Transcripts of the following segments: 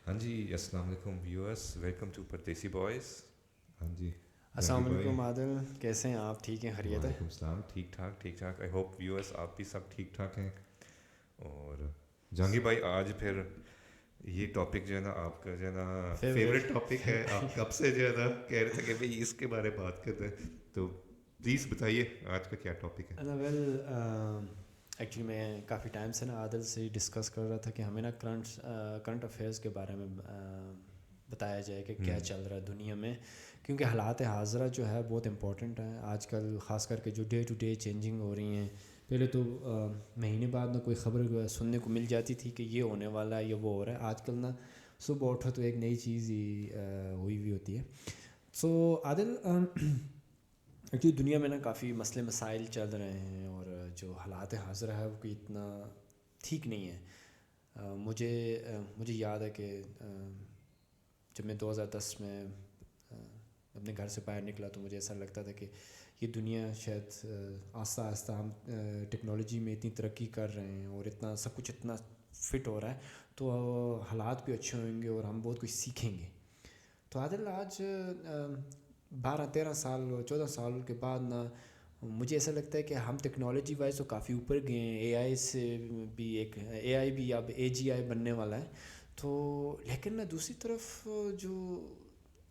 ہاں جی، السلام علیکم viewers, welcome to Pardesi boys. ہاں جی السلام علیکم عادل، کیسے ہیں آپ؟ ٹھیک ہیں؟ خیریت ہے؟ وعلیکم السلام. ٹھیک ٹھاک. آئی ہوپ ویورس آپ بھی سب ٹھیک ٹھاک ہیں. اور جہانگیر بھائی، آج پھر یہ ٹاپک جو ہے نا آپ کا جو ہے نا فیوریٹ ٹاپک ہے. آپ کب سے جو ہے نا کہہ رہے تھے کہ بھائی اس کے بارے میں بات کرتے ہیں، تو پلیز بتائیے آج کا کیا ٹاپک ہے. ویل ایکچولی میں کافی ٹائم سے نا عادل سے ڈسکس کر رہا تھا کہ ہمیں نا کرنٹ افیئرس کے بارے میں بتایا جائے کہ کیا چل رہا ہے دنیا میں، کیونکہ حالات حاضرہ جو ہے بہت امپورٹنٹ ہے آج کل، خاص کر کے جو ڈے ٹو ڈے چینجنگ ہو رہی ہیں. پہلے تو مہینے بعد نہ کوئی خبر سننے کو مل جاتی تھی کہ یہ ہونے والا ہے یا وہ ہو رہا ہے. آج کل نا صبح اٹھو تو ایک نئی چیز ہی ہوئی ہوتی ہے. سو عادل، ایکچولی دنیا میں نا کافی مسئلے مسائل چل رہے ہیں اور جو حالات حاضرہ ہے وہ کوئی اتنا ٹھیک نہیں ہے. مجھے یاد ہے کہ جب میں 2010 میں اپنے گھر سے باہر نکلا تو مجھے ایسا لگتا تھا کہ یہ دنیا شاید آہستہ آہستہ ہم ٹیکنالوجی میں اتنی ترقی کر رہے ہیں اور اتنا سب کچھ اتنا فٹ ہو رہا ہے تو حالات بھی اچھے ہوئیں گے اور ہم بہت کچھ سیکھیں گے. تو عادل آج 12-13 سال 14 سال کے بعد نا مجھے ایسا لگتا ہے کہ ہم ٹیکنالوجی وائز تو کافی اوپر گئے ہیں. اے آئی بھی اب AGI بننے والا ہے. تو لیکن نا دوسری طرف جو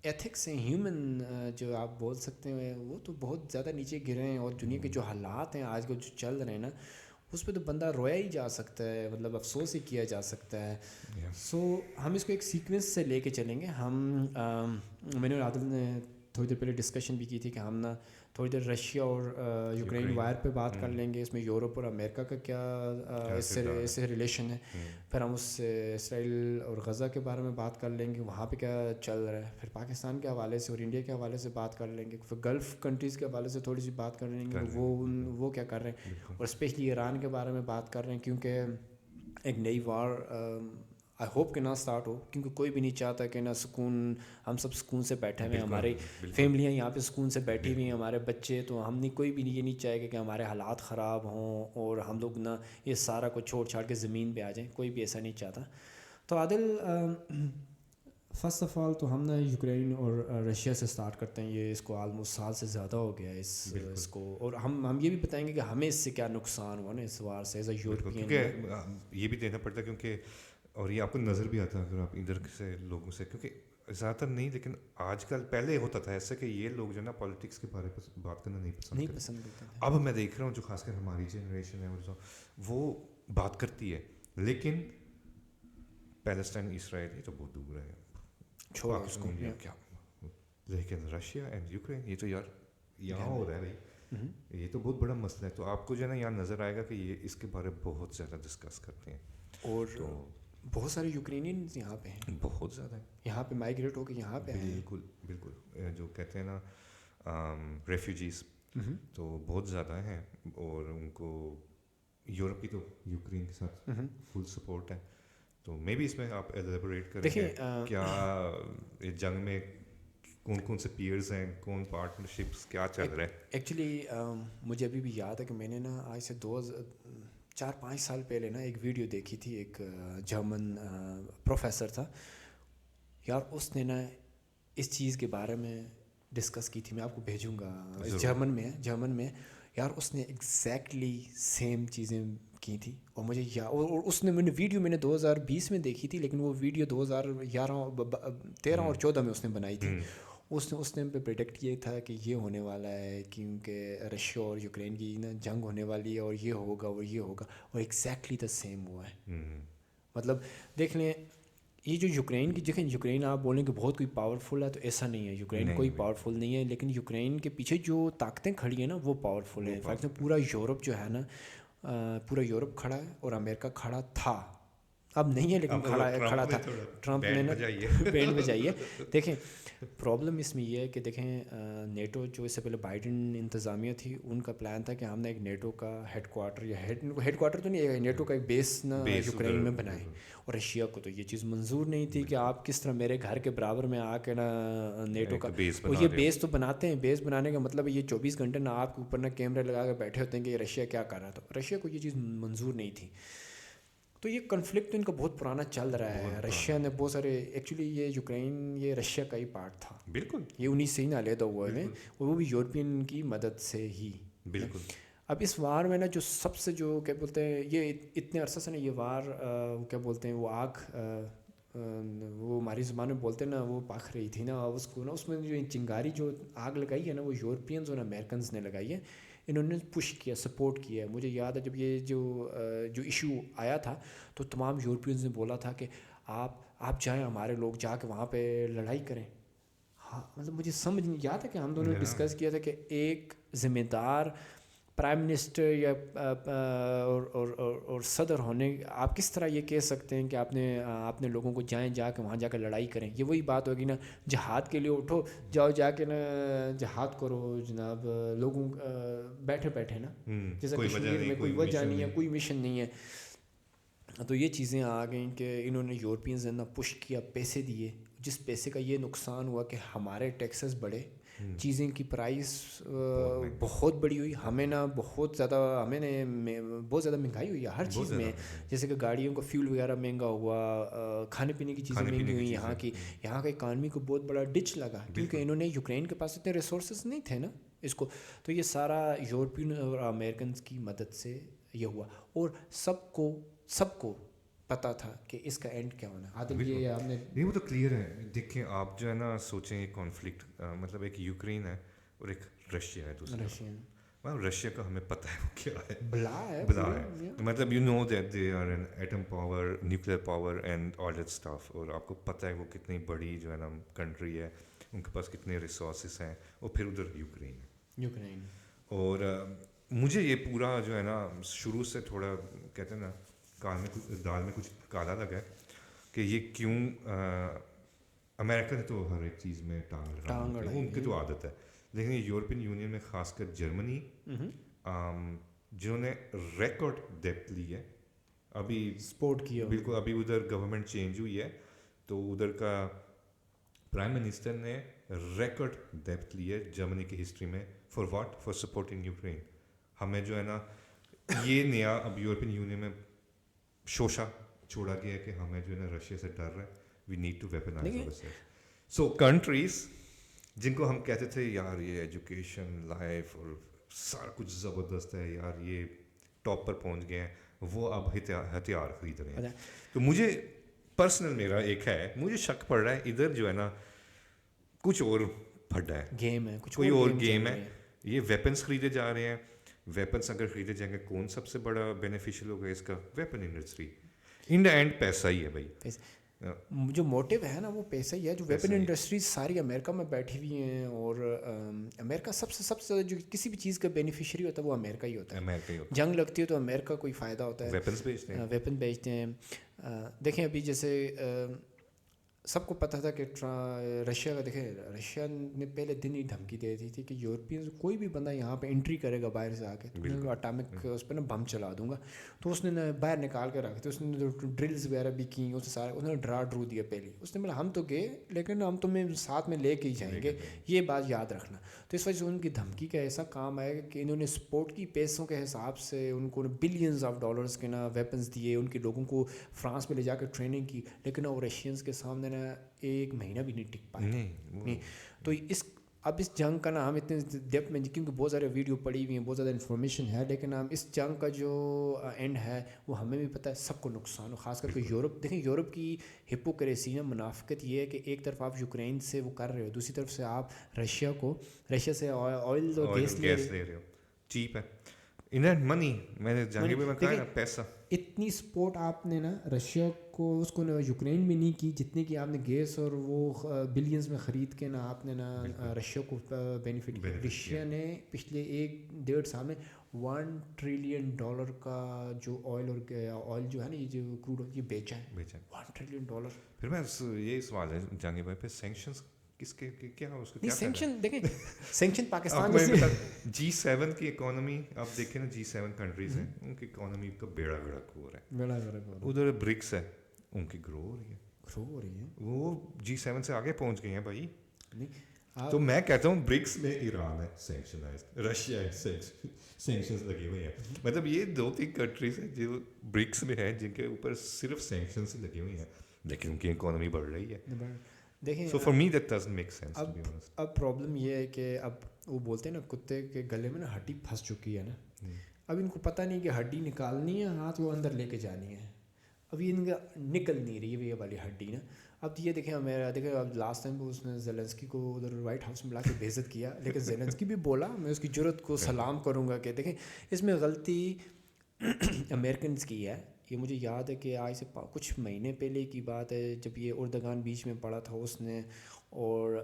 ایتھکس ہیں، ہیومن جو آپ بول سکتے ہیں، وہ تو بہت زیادہ نیچے گرے ہیں. اور دنیا کے جو حالات ہیں آج کل جو چل رہے ہیں نا، اس پہ تو بندہ رویا ہی جا سکتا ہے، مطلب افسوس ہی کیا جا سکتا ہے. سو ہم اس کو ایک سیکوینس سے لے کے چلیں گے. میں نے اور عادل نے تھوڑی دیر پہلے ڈسکشن بھی کی تھی کہ ہم نا تھوڑی دیر رشیا اور یوکرین وائر پہ بات کر لیں گے. اس میں یورپ اور امریکہ کا کیا اس سے ریلیشن ہے. پھر ہم اس سے اسرائیل اور غزہ کے بارے میں بات کر لیں گے، وہاں پہ کیا چل رہا ہے. پھر پاکستان کے حوالے سے اور انڈیا کے حوالے سے بات کر لیں گے. پھر گلف کنٹریز کے حوالے سے تھوڑی سی بات کر لیں گے، وہ کیا کر رہے ہیں. اور اسپیشلی ایران کے بارے میں بات کر رہے ہیں، کیونکہ ایک نئی وار آئی ہوپ کہ نہ اسٹارٹ ہو، کیونکہ کوئی بھی نہیں چاہتا کہ نہ سکون، ہم سب سکون سے بیٹھے ہوئے ہیں، ہماری فیملیاں یہاں پہ سکون سے بیٹھی ہوئی ہیں، ہمارے بچے. تو ہم نہیں، کوئی بھی یہ نہیں چاہے گا کہ ہمارے حالات خراب ہوں اور ہم لوگ نہ یہ سارا کو چھوڑ چھاڑ کے زمین پہ آ جائیں. کوئی بھی ایسا نہیں چاہتا. تو عادل، فرسٹ آف آل تو ہم نا یوکرین اور رشیا سے سٹارٹ کرتے ہیں. یہ اس کو آلموسٹ سال سے زیادہ ہو گیا ہے اس کو، اور ہم یہ بھی بتائیں گے کہ ہمیں اس سے کیا نقصان ہوا نا اس وار سے ایز اے یورپین. کیونکہ یہ بھی دینا پڑتا ہے، کیونکہ اور یہ آپ کو نظر بھی آتا ہے اگر آپ ادھر سے لوگوں سے، کیونکہ زیادہ تر نہیں لیکن آج کل، پہلے ہوتا تھا ایسا کہ یہ لوگ جو ہے نا پالیٹکس کے بارے میں بات کرنا نہیں پسند کرتے. اب میں دیکھ رہا ہوں جو خاص کر ہماری جنریشن ہے اور وہ بات کرتی ہے، لیکن پیلسٹائن اسرائیل یہ تو بہت دور ہے، چھوڑو اس کو. انڈیا کیا، لیکن رشیا اینڈ یوکرین یہ تو یہاں ہو رہا ہے بھائی. یہ تو بہت بڑا مسئلہ ہے. تو آپ کو جو ہے نا یہاں نظر آئے گا کہ یہ اس کے بارے میں بہت زیادہ ڈسکس کرتے ہیں. اور بہت سارے یوکرینینز یہاں پہ ہیں، بہت زیادہ ہیں، یہاں پہ مائگریٹ ہو کے یہاں پہ ہیں. بالکل جو کہتے ہیں نا ریفیوجیز، تو بہت زیادہ ہیں. اور ان کو یورپ کی تو یوکرین کے ساتھ فل سپورٹ ہے. تو میں بھی اس میں آپ ایلیبوریٹ کریں کہ کیا اس جنگ میں کون کون سے پیئرز ہیں، کون پارٹنرشپس کیا چل رہا ہے. ایکچولی مجھے ابھی بھی یاد ہے کہ میں نے نا آج سے 4-5 سال پہلے نا ایک ویڈیو دیکھی تھی. ایک جرمن پروفیسر تھا یار، اس نے نا اس چیز کے بارے میں ڈسکس کی تھی. میں آپ کو بھیجوں گا. جرمن میں یار اس نے ایگزیکٹلی سیم چیزیں کی تھی. اور مجھے اور اس نے ویڈیو میں نے 2020 میں دیکھی تھی، لیکن وہ ویڈیو 2013 اور 14 میں اس نے بنائی تھی. اس نے پہ پریڈکٹ یہ تھا کہ یہ ہونے والا ہے، کیونکہ رشیا اور یوکرین کی نا جنگ ہونے والی ہے اور یہ ہوگا اور یہ ہوگا، اور ایگزیکٹلی دا سیم ہوا ہے. مطلب دیکھ لیں، یہ جو یوکرین آپ بولیں کہ بہت کوئی پاورفل ہے، تو ایسا نہیں ہے. یوکرین کوئی پاورفل نہیں ہے، لیکن یوکرین کے پیچھے جو طاقتیں کھڑی ہیں نا وہ پاورفل ہیں. فار ایگزامپل پورا یورپ جو ہے نا، پورا یورپ کھڑا ہے اور امریکہ کھڑا تھا. اب نہیں ہے لیکن کھڑا تھا. ٹرمپ نے نا بینڈ بجائی ہے. دیکھیں پرابلم اس میں یہ ہے کہ دیکھیں نیٹو جو اس سے پہلے بائیڈن انتظامیہ تھی، ان کا پلان تھا کہ ہم نے ایک نیٹو کا ہیڈ کوارٹر تو نہیں، نیٹو کا ایک بیس نا یوکرین میں بنائے. اور رشیا کو تو یہ چیز منظور نہیں تھی کہ آپ کس طرح میرے گھر کے برابر میں آ کے نا نیٹو کا یہ بیس تو بناتے ہیں. بیس بنانے کا مطلب یہ 24 گھنٹے نا آپ کے اوپر نا کیمرے لگا کے بیٹھے ہوتے ہیں کہ یہ رشیا کیا کر رہا تھا. رشیا کو یہ چیز منظور نہیں تھی. تو یہ کنفلکٹ تو ان کا بہت پرانا چل رہا ہے. رشیا نے بہت سارے ایکچولی یہ یوکرین یہ رشیا کا ہی پارٹ تھا. بالکل یہ 19 سے ہی علیحدہ ہوئے ہیں اور وہ بھی یورپین کی مدد سے ہی. بالکل. اب اس وار میں نا جو سب سے جو کیا بولتے ہیں یہ اتنے عرصہ سے نا یہ وار کیا بولتے ہیں وہ آگ وہ ہماری زبان میں بولتے ہیں نا وہ پاک رہی تھی نا اس کو نا اس میں جو چنگاری جو آگ لگائی ہے نا وہ یورپینز اور امریکنز نے لگائی ہے. انہوں نے پش کیا سپورٹ کیا ہے. مجھے یاد ہے جب یہ جو ایشو آیا تھا تو تمام یورپینز نے بولا تھا کہ آپ جائیں ہمارے لوگ جا کے وہاں پہ لڑائی کریں. ہاں مطلب مجھے سمجھ نہیں یاد ہے کہ ہم دونوں نے ڈسکس کیا تھا کہ ایک ذمہ دار پرائم منسٹر یا اور صدر ہونے آپ کس طرح یہ کہہ سکتے ہیں کہ آپ نے لوگوں کو جا کے وہاں جا کے لڑائی کریں. یہ وہی بات ہوگی نا جہاد کے لیے اٹھو جاؤ جا کے نا جہاد کرو جناب لوگوں بیٹھے نا جیسا کشمیر میں کوئی وجہ نہیں ہے کوئی مشن نہیں ہے. تو یہ چیزیں آ گئیں کہ انہوں نے یورپینز نے پش کیا پیسے دیے جس پیسے کا یہ نقصان ہوا کہ ہمارے ٹیکسز بڑھے چیزیں کی پرائس بہت بڑی ہوئی. ہمیں نا بہت زیادہ بہت زیادہ مہنگائی ہوئی ہے ہر چیز میں. جیسے کہ گاڑیوں کا فیول وغیرہ مہنگا ہوا کھانے پینے کی چیزیں مہنگی ہوئی. یہاں کا اکانومی کو بہت بڑا ڈچ لگا کیونکہ انہوں نے یوکرین کے پاس اتنے ریسورسز نہیں تھے نا اس کو. تو یہ سارا یورپین اور امریکنز کی مدد سے یہ ہوا اور سب کو پتہ تھا کہ اس کا اینڈ کیا ہونا ہے. یہ آپ نے نہیں وہ تو کلیئر ہے. دیکھیں آپ جو ہے نا سوچیں یہ کانفلکٹ مطلب ایک یوکرین ہے اور ایک رشیا ہے دوسرا. رشیا کا ہمیں پتہ ہے وہ کیا ہے بلا ہے مطلب you know that they are an atom power nuclear power and all that stuff. اور آپ کو پتہ ہے وہ کتنی بڑی جو ہے نا کنٹری ہے ان کے پاس کتنے ریسورسز ہیں. اور پھر ادھر یوکرین اور مجھے یہ پورا جو ہے نا شروع سے تھوڑا کہتے ہیں نا دال میں کچھ کالا لگا ہے کہ یہ کیوں امریکہ تو ہر ایک چیز میں ٹانگ ان کی تو عادت ہے. لیکن یورپین یونین میں خاص کر جرمنی جنہوں نے ریکارڈ ڈیپتھ لی ہے ابھی سپورٹ کیا بالکل. ابھی ادھر گورنمنٹ چینج ہوئی ہے تو ادھر کا پرائم منسٹر نے ریکارڈ ڈیپتھ لی ہے جرمنی کی ہسٹری میں. For supporting Ukraine. ہمیں جو ہے نا یہ نیا اب یورپین یونین میں شوشہ چھوڑا گیا ہے کہ ہمیں جو ہے نا رشیا سے ڈر رہا ہے. We need to weaponize our self. So countries جن کو ہم کہتے تھے یار یہ ایجوکیشن لائف اور سارا کچھ زبردست ہے یار یہ ٹاپ پر پہنچ گئے ہیں وہ اب ہتھیار خرید رہے ہیں. تو مجھے پرسنل میرا ایک ہے مجھے شک پڑ رہا ہے ادھر جو ہے نا کچھ اور پھڈا ہے گیم ہے کوئی اور گیم ہے. یہ ویپنس خریدے جا رہے ہیں. ویپنس اگر خریدے جائیں گے کون سب سے بڑا بینیفیشیل ہوگا اس کا؟ Weapon industry. In the and پیسہ ہی ہے بھائی. جو موٹو ہے نا وہ پیسہ ہی ہے. جو ویپن انڈسٹریز ساری امریکہ میں بیٹھی ہوئی ہیں اور امریکہ سب سے جو کسی بھی چیز کا بینیفیشری ہوتا ہے وہ امریکہ ہی ہوتا ہے. جنگ لگتی ہے تو امریکہ کو ہی فائدہ ہوتا ہے. ویپن بیچتے ہیں. دیکھیں ابھی جیسے سب کو پتہ تھا کہ رشیا کا دیکھیں رشیا نے پہلے دن ہی دھمکی دے دی تھی کہ یورپین کوئی بھی بندہ یہاں پہ انٹری کرے گا باہر سے آ کے تو اٹامک اس پہ نا بم چلا دوں گا. تو اس نے باہر نکال کے رکھے تھے. اس نے ڈرلز وغیرہ بھی کی اس سارے اس نے ڈرو دیا پہلے. اس نے بولا ہم تو گئے لیکن ہم تمہیں ساتھ میں لے کے ہی جائیں گے یہ بات یاد رکھنا. تو اس وجہ سے ان کی دھمکی کا ایسا کام آئے کہ انہوں نے سپورٹ کی پیسوں کے حساب سے ان کو بلینز آف ڈالرز کے نا ویپنس دیے. ان کے لوگوں کو فرانس میں لے جا کے ٹریننگ کی لیکن وہ رشینز کے سامنے نا ایک مہینہ بھی نہیں ٹک پائے نہیں. تو اب اس جنگ کا نا ہم اتنے ڈیپتھ میں کیونکہ بہت سارے ویڈیو پڑی ہوئی ہیں بہت زیادہ انفارمیشن ہے لیکن ہم اس جنگ کا جو اینڈ ہے وہ ہمیں بھی پتہ ہے سب کو نقصان ہو. خاص کر کے یورپ دیکھیں یورپ کی ہپوکریسی میں منافقت یہ ہے کہ ایک طرف آپ یوکرین سے وہ کر رہے ہو دوسری طرف سے آپ رشیا سے آئل اور گیس لے رہے ہو. چیپ ہے انہیں منی میں نے جانگی بھی بتایا پیسہ. اتنی سپورٹ آپ نے نا رشیا کو اس کو یوکرین میں نہیں کی جتنے کی آپ نے گیس اور وہ بلینز میں خرید کے نا آپ نے نا رشیا کو بینیفٹ کیا. رشیا نے پچھلے 1-1.5 سال میں $1 ٹریلین کا جو آئل جو ہے نا یہ جو کروڈ یہ بیچا ہے $1 ٹریلین. پھر میں یہ سوال ہے جہانگیر بھائی پہ سینکشنز کس کے کیا اس کو کیا سینکشن دیکھیں سینکشن پاکستان میں G7 کی اکانومی آپ دیکھیں نا G7 کنٹریز ہیں ان کی اکانومی کا بیڑا گرک ہو رہا ہے. ادھر برکس ہے ان کی گرو ہو رہی ہے وہ G7 سے آگے پہنچ گئی ہیں بھائی. نہیں تو میں کہتا ہوں برکس میں ایران ہے سینکشنائزڈ, رشیا ہے سینکشنز لگے ہوئے ہیں, مطلب یہ 2-3 کنٹریز ہیں جو برکس میں ہیں جن کے اوپر صرف سینکشنز لگے ہوئے ہیں, لیکن ان کی اکانومی بڑھ رہی ہے. دیکھیں so for me that doesn't make sense to be honest. اب پرابلم یہ ہے کہ اب وہ بولتے ہیں نا کتے کے گلے میں نا ہڈی پھنس چکی ہے نا, اب ان کو پتہ نہیں کہ ہڈی نکالنی ہے ہاتھ وہ اندر لے کے جانی ہے, اب یہ ان کا نکل نہیں رہی ہے یہ والی ہڈی نا. اب یہ دیکھیں میرا دیکھیں اب لاسٹ ٹائم اس نے زیلنسکی کو ادھر وائٹ ہاؤس میں لا کے بے عزت کیا, لیکن زیلنسکی بھی بولا میں اس کی جرت کو سلام کروں گا کہ دیکھیں اس میں غلطی امریکنز کی ہے. یہ مجھے یاد ہے کہ آج سے کچھ مہینے پہلے کی بات ہے جب یہ اردگان بیچ میں پڑا تھا اس نے, اور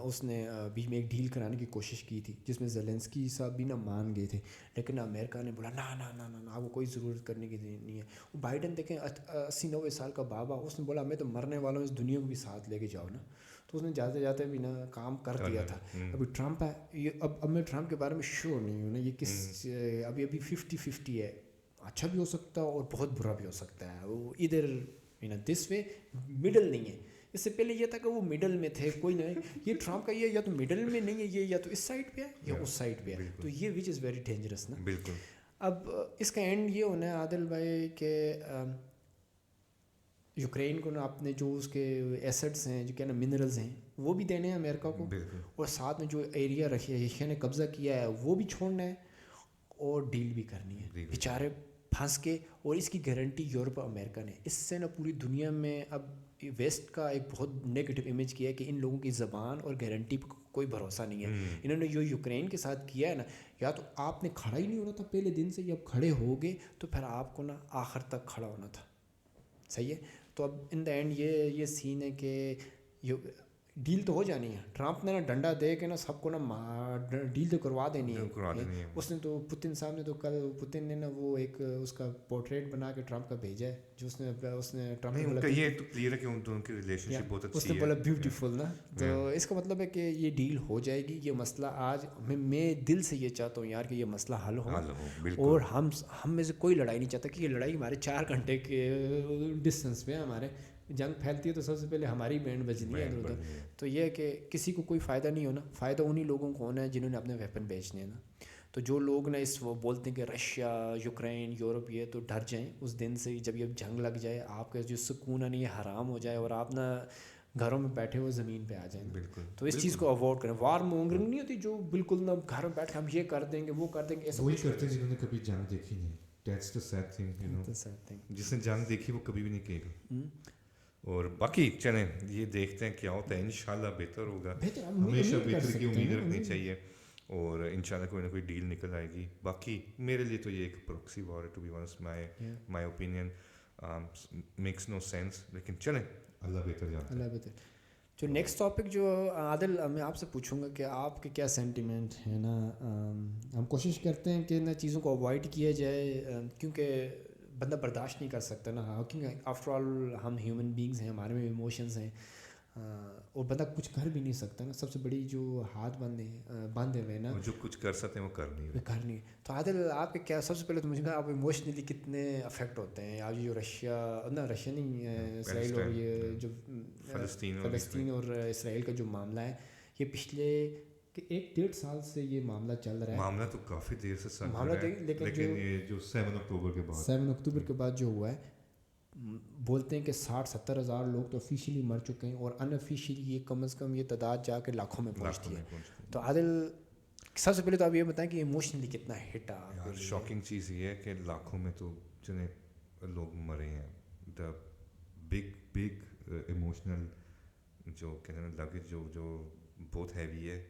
اس نے بیچ میں ایک ڈیل کرانے کی کوشش کی تھی جس میں زیلنسکی صاحب بھی نا مان گئے تھے, لیکن امریکہ نے بولا نا وہ کوئی ضرورت کرنے کی نہیں ہے. وہ بائیڈن دیکھیں 80-90 سال کا بابا, اس نے بولا میں تو مرنے والا ہوں, اس دنیا کو بھی ساتھ لے کے جاؤ نا, تو اس نے جاتے جاتے بھی نا کام کر دیا تھا. ابھی ٹرمپ ہے یہ, اب میں ٹرمپ کے بارے میں شیور نہیں ہوں نا یہ کس ابھی 50-50 ہے, اچھا بھی ہو سکتا ہے اور بہت برا بھی ہو سکتا ہے. وہ ادھر دس وے مڈل نہیں ہے. اس سے پہلے یہ تھا کہ وہ مڈل میں تھے کوئی نہیں, یہ ٹرمپ کا یہ یا تو مڈل میں نہیں ہے, یہ یا تو اس سائڈ پہ ہے یا اس سائڈ پہ ہے, تو یہ وچ از ویری ڈینجرس نا. بالکل. اب اس کا اینڈ یہ ہونا ہے عادل بھائی کہ یوکرین کو نا اپنے جو اس کے ایسٹس ہیں جو کیا نا منرلز ہیں وہ بھی دینے ہیں امریکہ کو, اور ساتھ میں جو ایریا رشیا نے قبضہ کیا ہے وہ بھی چھوڑنا ہے اور ڈیل بھی کرنی ہے. بیچارے پھنس کے, اور اس کی گارنٹی یورپ اور امریکہ نے. اس سے نا پوری دنیا میں اب ویسٹ کا ایک بہت نیگیٹو امیج کیا ہے کہ ان لوگوں کی زبان اور گارنٹی پہ کوئی بھروسہ نہیں ہے. انہوں نے جو یوکرین کے ساتھ کیا ہے نا, یا تو آپ نے کھڑا ہی نہیں ہونا تھا پہلے دن سے, یا اب کھڑے ہو گئے تو پھر آپ کو نا آخر تک کھڑا ہونا تھا. صحیح ہے. تو اب ان دا اینڈ یہ سین ہے کہ ڈیل تو ہو جانی ہے. ٹرمپ نے نا ڈنڈا دے کے نا سب کو نا ڈیل تو کروا دینی ہے. اس نے تو پوتن صاحب نے تو کل پوتن نے نا وہ ایک اس کا پورٹریٹ بنا کے ٹرمپ کا بھیجا ہے جو اس نے ٹرمپ نے بولا یہ تو کلیئر ہے کہ ان دونوں کی ریلیشن شپ بہت اچھی ہے, اس نے بولا بیوٹیفل نا. تو اس کا مطلب ہے کہ یہ ڈیل ہو جائے گی. یہ مسئلہ آج میں دل سے یہ چاہتا ہوں یار کہ یہ مسئلہ حل ہو, اور ہم میں سے کوئی لڑائی نہیں چاہتا کہ یہ لڑائی ہمارے 4 گھنٹے کے ڈسٹینس پہ ہمارے جنگ پھیلتی ہے تو سب سے پہلے ہماری بینڈ بجنی ہے ادھر ادھر. تو یہ ہے کہ کسی کو کوئی فائدہ نہیں ہونا, فائدہ انہیں لوگوں کو ہونا ہے جنہوں نے اپنے ویپن بیچنے ہیں نا. تو جو لوگ نا اس وہ بولتے ہیں کہ رشیا یوکرین یورپ یہ تو ڈر جائیں اس دن سے جب یہ جنگ لگ جائے, آپ کا جو سکون ہے نا یہ حرام ہو جائے اور آپ نا گھروں میں بیٹھے ہوئے زمین پہ آ جائیں. تو اس چیز کو اوائڈ کریں. وار مونگرنگ نہیں ہوتی جو بالکل نا گھر میں بیٹھ کے ہم یہ کر دیں گے وہ کر دیں گے, ایسا وہی کرتے ہیں جنہوں نے کبھی جنگ دیکھی نہیں. دیٹس دی سیڈ تھنگ, جس نے جنگ دیکھی وہ کبھی بھی نہیں کہے گا. اور باقی چلیں یہ دیکھتے ہیں کیا ہوتا ہے, انشاءاللہ بہتر ہوگا. ہمیشہ بہتر کی امید رکھنی چاہیے, اور انشاءاللہ کوئی نہ کوئی ڈیل نکل آئے گی. باقی میرے لیے تو یہ ایک پروکسی وار ہے, to be honest my opinion makes no sense, لیکن چلیں اللہ بہتر جانتا ہے. اللہ بہتر. جو نیکسٹ ٹاپک جو عادل میں آپ سے پوچھوں گا کہ آپ کے کیا سینٹیمنٹ ہے نا. ہم کوشش کرتے ہیں کہ نا چیزوں کو اوائڈ کیا جائے کیونکہ بندہ برداشت نہیں کر سکتا نا, کیونکہ آفٹر آل ہم ہیومن بینگز ہیں, ہمارے میں ایموشنز ہیں, اور بندہ کچھ کر بھی نہیں سکتا نا. سب سے بڑی جو ہاتھ باندھے ہوئے نا, جو کچھ کر سکتے ہیں وہ کر نہیں. تو عادل آپ کے کیا سب سے پہلے تو مجھے کہا آپ ایموشنلی کتنے افیکٹ ہوتے ہیں آج جو رشیا نہیں اسرائیل اور یہ جو فلسطین اور اسرائیل کا جو معاملہ ہے, یہ پچھلے 1-1.5 سال سے یہ معاملہ چل رہا ہے. معاملہ تو کافی دیر سے چل رہا ہے, لیکن یہ جو 7 اکتوبر کے بعد جو ہوا ہے, بولتے ہیں کہ 60-70 ہزار لوگ تو آفیشیلی مر چکے ہیں, اور ان آفیشیلی یہ کم از کم یہ تعداد جا کے لاکھوں میں پہنچتی ہے. تو عادل سب سے پہلے تو آپ یہ بتائیں کہ ایموشنلی کتنا ہٹ آ. شاکنگ چیز یہ ہے کہ لاکھوں میں تو جتنے لوگ مرے ہیں, دا بگ ایموشنل جو کہتے ہیں لگیج جو بہت ہیوی ہے,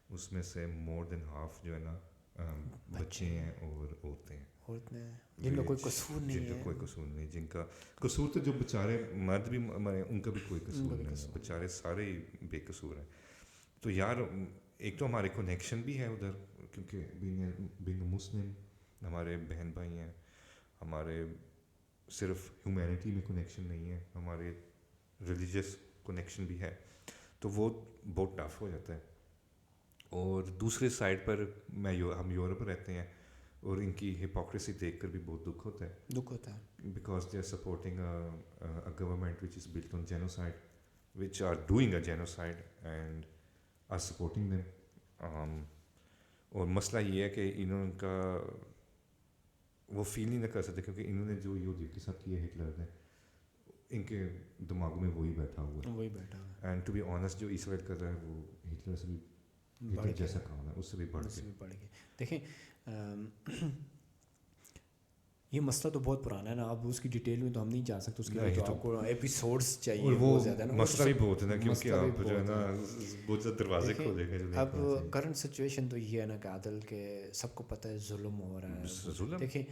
اس میں سے مور دین ہاف جو ہے نا بچے ہیں اور عورتیں ہیں, جن کا کوئی قصور نہیں, جن کا قصور تو جو بیچارے مرد بھی مرے ان کا بھی کوئی قصور نہیں ہے, بیچارے سارے بے قصور ہیں. تو یار ایک تو ہمارے کنیکشن بھی ہے ادھر, کیونکہ بینگ مسلم ہمارے بہن بھائی ہیں, ہمارے صرف ہیومینٹی میں کنیکشن نہیں ہے, ہمارے ریلیجیس کنیکشن بھی ہے, تو وہ بہت ٹف ہو جاتا ہے. اور دوسرے سائڈ پر ہم یورپ رہتے ہیں, اور ان کی ہپوکریسی دیکھ کر بھی بہت دکھ ہوتا ہے, because they are supporting government which is built on genocide, which are doing a genocide and are supporting them. اور مسئلہ یہ ہے کہ انہوں کا وہ فیل نہیں نہ کر سکتے کیونکہ انہوں نے جو یہودیوں کے ساتھ کیا ہٹلر نے ان کے دماغوں میں وہی بیٹھا ہوا ہے. اینڈ ٹو بی آنیسٹ جو اسرائیل کر رہا ہے وہ ہٹلر سے بھی ہٹلر جیسا کام ہے اس سے بھی بڑھ کے. دیکھیں یہ مسئلہ تو بہت پرانا ہے نا, اب اس کی ڈیٹیل میں تو ہم نہیں جا سکتے, اس کے لیے تو آپ کو ایپیسوڈس چاہیے بہت زیادہ نا, مسئلہ بھی بہت ہے نا کیونکہ آپ جو ہے نا بہت زیادہ دروازے کھولے گئے. اب کرنٹ سچویشن تو یہ ہے نا کہ عادل کے سب کو پتہ ہے ظلم ہو رہا ہے. دیکھیں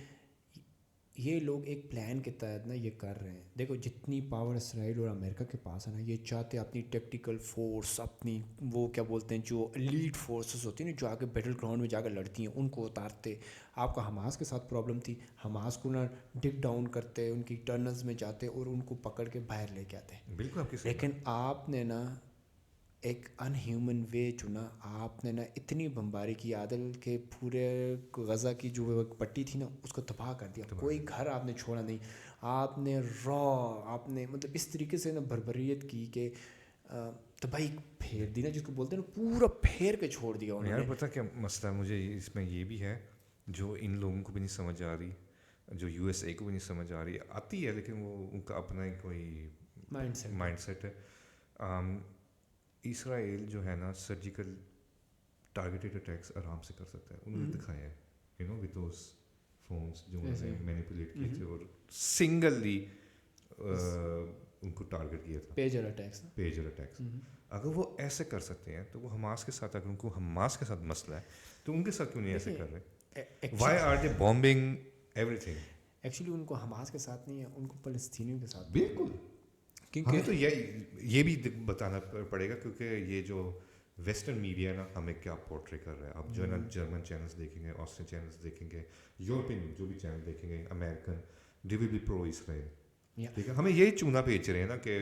یہ لوگ ایک پلان کے تحت نا یہ کر رہے ہیں. دیکھو جتنی پاور اسرائیل اور امریکہ کے پاس ہے نا, یہ چاہتے اپنی ٹیکٹیکل فورس, اپنی وہ کیا بولتے ہیں جو لیڈ فورسز ہوتی ہیں نا جو آگے بیٹل گراؤنڈ میں جا کر لڑتی ہیں, ان کو اتارتے. آپ کا حماس کے ساتھ پرابلم تھی, حماس کو نا ڈگ ڈاؤن کرتے, ان کی ٹرنلز میں جاتے اور ان کو پکڑ کے باہر لے کے آتے. بالکل. لیکن آپ نے نا ایک ان ہیومن وے چنا, آپ نے نا اتنی بمباری کی عادل کے پورے غزہ کی جو پٹی تھی نا اس کو تباہ کر دیا. کوئی گھر آپ نے چھوڑا نہیں, آپ نے آپ نے مطلب اس طریقے سے نا بربریت کی کہ تباہی پھیر دی نا, جس کو بولتے ہیں نا پورا پھیر کے چھوڑ دیا انہوں نے. یار پتہ کیا مسئلہ مجھے اس میں یہ بھی ہے جو ان لوگوں کو بھی نہیں سمجھ آ رہی, جو یو ایس اے کو بھی نہیں سمجھ آ رہی, آتی ہے لیکن وہ ان کا اپنا ہی کوئی مائنڈ سیٹ ہے. اسرائیل جو ہے نا سرجیکل ٹارگیٹڈ اٹیکس آرام سے کر سکتا ہے. انہوں نے دکھایا ہے you know with those phones جو انہوں نے مینیپولیٹ کیے تھے اور سنگلی ان کو ٹارگیٹ کیا تھا, پیجر اٹیکس. اگر وہ ایسے کر سکتے ہیں تو وہ حماس کے ساتھ, اگر ان کو حماس کے ساتھ مسئلہ ہے تو ان کے ساتھ کیوں نہیں ایسے کر رہے؟ وائی آر دے بامبنگ ایوری تھنگ؟ ایکچولی ان کو حماس کے ساتھ نہیں ہے, ان کو فلسطینیوں کے ساتھ. بالکل. ہمیں تو یہ بھی بتانا پڑے گا کیونکہ یہ جو ویسٹرن میڈیا ہے نا ہمیں کیا پورٹری کر رہا ہے. اب جو ہے نا جرمن چینلس دیکھیں گے, آسٹرین چینلس دیکھیں گے, یورپین جو بھی چینل دیکھیں گے, امیریکن, دے ول بی پرو اسرائیل. ٹھیک ہے, ہمیں یہی چونا بھیج رہے ہیں نا کہ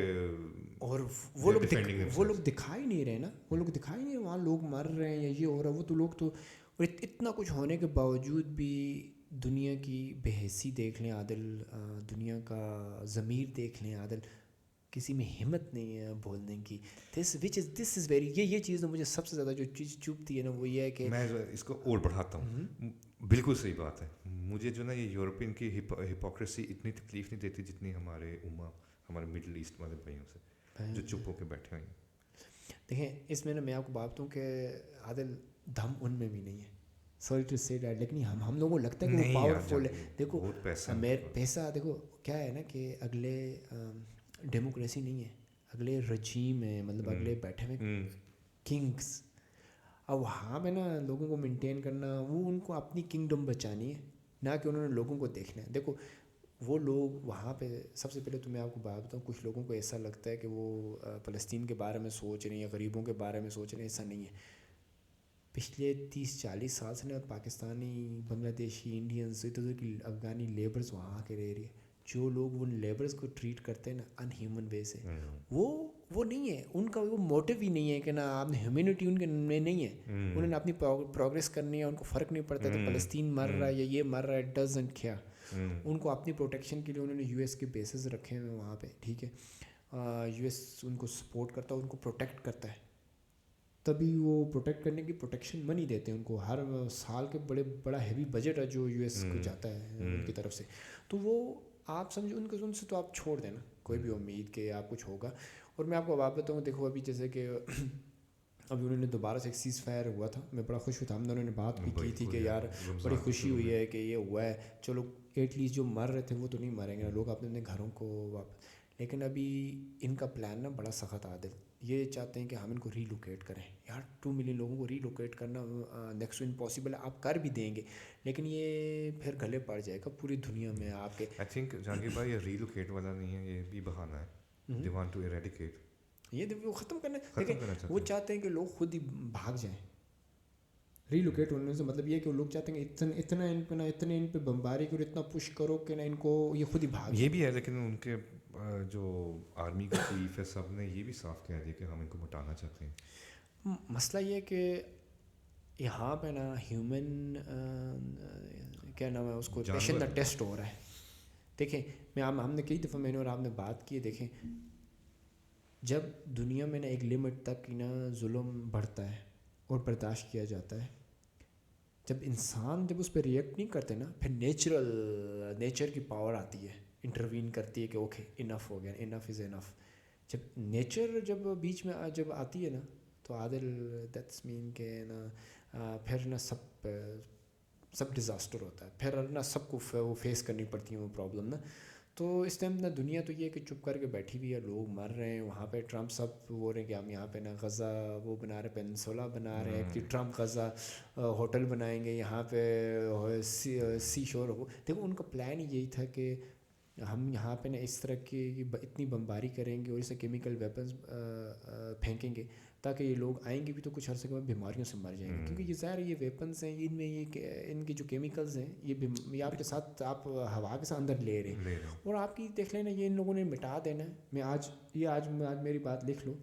اور وہ لوگ دکھائی نہیں رہے نا, وہ لوگ دکھائی نہیں, وہاں لوگ مر رہے ہیں یا یہ ہو رہا ہے. وہ تو لوگ تو اتنا کچھ ہونے کے باوجود بھی دنیا کی بے حیثی دیکھ لیں عادل, دنیا کا ضمیر دیکھ لیں عادل, کسی میں ہمت نہیں ہے بولنے کی. دس از ویری یہ چیز تو مجھے سب سے زیادہ جو چیز چبھتی ہے نا وہ یہ ہے کہ میں اس کو اور بڑھاتا ہوں. بالکل صحیح بات ہے. مجھے جو نا یہ یورپین کی ہپوکریسی اتنی تکلیف نہیں دیتی جتنی ہمارے ہمارے مڈل ایسٹ والے بھائیوں سے جو چپ ہو کے بیٹھے ہوئے ہیں. دیکھیں اس میں نا میں آپ کو بات بتاؤں کہ عادل دم ان میں بھی نہیں ہے, سوری ٹو سے دیٹ, لیکن ہم لوگوں کو لگتا ہے کہ وہ پاورفل ہے. دیکھو پیسہ دیکھو کیا ہے نا کہ اگلے ڈیموکریسی نہیں ہے, اگلے رجیم ہے, مطلب اگلے بیٹھے ہوئے کنگس. اب وہاں پہ نا لوگوں کو مینٹین کرنا, وہ ان کو اپنی کنگڈم بچانی ہے, نہ کہ انہوں نے لوگوں کو دیکھنا ہے. دیکھو وہ لوگ وہاں پہ سب سے پہلے تو میں آپ کو بات بتاؤں, کچھ لوگوں کو ایسا لگتا ہے کہ وہ فلسطین کے بارے میں سوچ رہے ہیں یا غریبوں کے بارے میں سوچ رہے ہیں. ایسا نہیں ہے. پچھلے 30-40 سال سے نا پاکستانی, بنگلہ دیشی, انڈینس, ادھر کی افغانی لیبرز وہاں کے رہ رہی ہے. جو لوگ ان لیبرز کو ٹریٹ کرتے ہیں نا ان ہیومن وے سے, وہ نہیں ہے, ان کا وہ موٹیو ہی نہیں ہے کہ نا آپ نے ہیومینٹی ان کے میں نہیں ہے. انہوں نے اپنی پروگریس کرنی ہے, ان کو فرق نہیں پڑتا کہ فلسطین مر رہا ہے یا یہ مر رہا ہے, ڈزنٹ کیا. ان کو اپنی پروٹیکشن کے لیے انہوں نے یو ایس کے بیسز رکھے ہوئے وہاں پہ. ٹھیک ہے, یو ایس ان کو سپورٹ کرتا ہے, ان کو پروٹیکٹ کرتا ہے, تبھی وہ پروٹیکٹ کرنے کی پروٹیکشن منی دیتے ہیں ان کو. ہر سال کے بڑا ہیوی بجٹ ہے جو یو ایس کو جاتا ہے ان کی طرف سے. تو وہ آپ سمجھو ان سے تو آپ چھوڑ دینا کوئی بھی امید کہ آپ کچھ ہوگا. اور میں آپ کو بات بتاؤں, دیکھو ابھی جیسے کہ ابھی انہوں نے دوبارہ سے ایک سیز فائر ہوا تھا, میں بڑا خوش ہوتا, ہم دونوں نے بات بھی کی تھی کہ یار بڑی خوشی ہوئی ہے کہ یہ ہوا ہے. چلو ایٹ لیسٹ جو مر رہے تھے وہ تو نہیں مریں گے, لوگ اپنے گھروں کو واپس. لیکن ابھی ان کا پلان نا بڑا سخت عادل, یہ چاہتے ہیں کہ ہم ان کو ری لوکیٹ کریں. یار 2 ملین لوگوں کو ری لوکیٹ کرنا نیکسٹ ٹو امپاسبل ہے, آپ کر بھی دیں گے لیکن یہ پھر گلے پڑ جائے گا پوری دنیا میں آپ کے. آئی تھنک جہانگیر بھائی یہ ری لوکیٹ والا نہیں ہے, یہ بھی بہانہ ہے. دے وانٹ ٹو ایریڈیکیٹ, یہ وہ ختم کرنا. دیکھیں وہ چاہتے ہیں کہ لوگ خود ہی بھاگ جائیں. ری لوکیٹ ہونے سے مطلب یہ کہ وہ لوگ چاہتے ہیں کہ اتنا ان پہ بمباری کرو, اتنا پش کرو کہ نا ان کو یہ خود ہی بھاگ. یہ بھی ہے لیکن ان کے جو آرمی کا چیف ہے سب نے یہ بھی صاف کہہ دیا کہ ہم ان کو مٹانا چاہتے ہیں. مسئلہ یہ کہ یہاں پہ نا ہیومن کیا نام ہے اس کو پیشنٹ کا ٹیسٹ ہو رہا ہے. دیکھیں ہم نے کئی دفعہ میں نے اور آپ نے بات کی ہے, دیکھیں جب دنیا میں نا ایک لمٹ تک نا ظلم بڑھتا ہے اور برداشت کیا جاتا ہے, جب انسان جب اس پہ ریئیکٹ نہیں کرتے نا, پھر نیچر کی پاور آتی ہے, انٹروین کرتی ہے کہ اوکے انف ہو گیا, انف از انف. جب نیچر جب بیچ میں جب آتی ہے نا تو عادل دیٹس مین کہ نا پھر نا سب ڈیزاسٹر ہوتا ہے, پھر نا سب کو وہ فیس کرنی پڑتی ہیں وہ پرابلم نا. تو اس ٹائم نا دنیا تو یہ کہ چپ کر کے بیٹھی ہوئی ہے, لوگ مر رہے ہیں وہاں پہ. ٹرمپ سب بول رہے ہیں کہ ہم یہاں پہ نا غزہ وہ بنا رہے, پینسولا بنا رہے ہیں کہ ٹرمپ غزہ ہوٹل بنائیں گے یہاں پہ سی شور ہو. دیکھو ان کا پلان یہی تھا کہ ہم یہاں پہ نا اس طرح کی اتنی بمباری کریں گے اور اسے کیمیکل ویپنز پھینکیں گے تاکہ یہ لوگ آئیں گے بھی تو کچھ عرصے کے بعد بیماریوں سے مر جائیں گے, کیونکہ یہ ظاہر یہ ویپنس ہیں, ان میں یہ ان کے جو کیمیکلز ہیں یہ آپ کے ساتھ آپ ہوا کے ساتھ اندر لے رہے ہیں اور آپ کی دیکھ لینا یہ ان لوگوں نے مٹا دینا ہے. میں آج میری بات لکھ لو,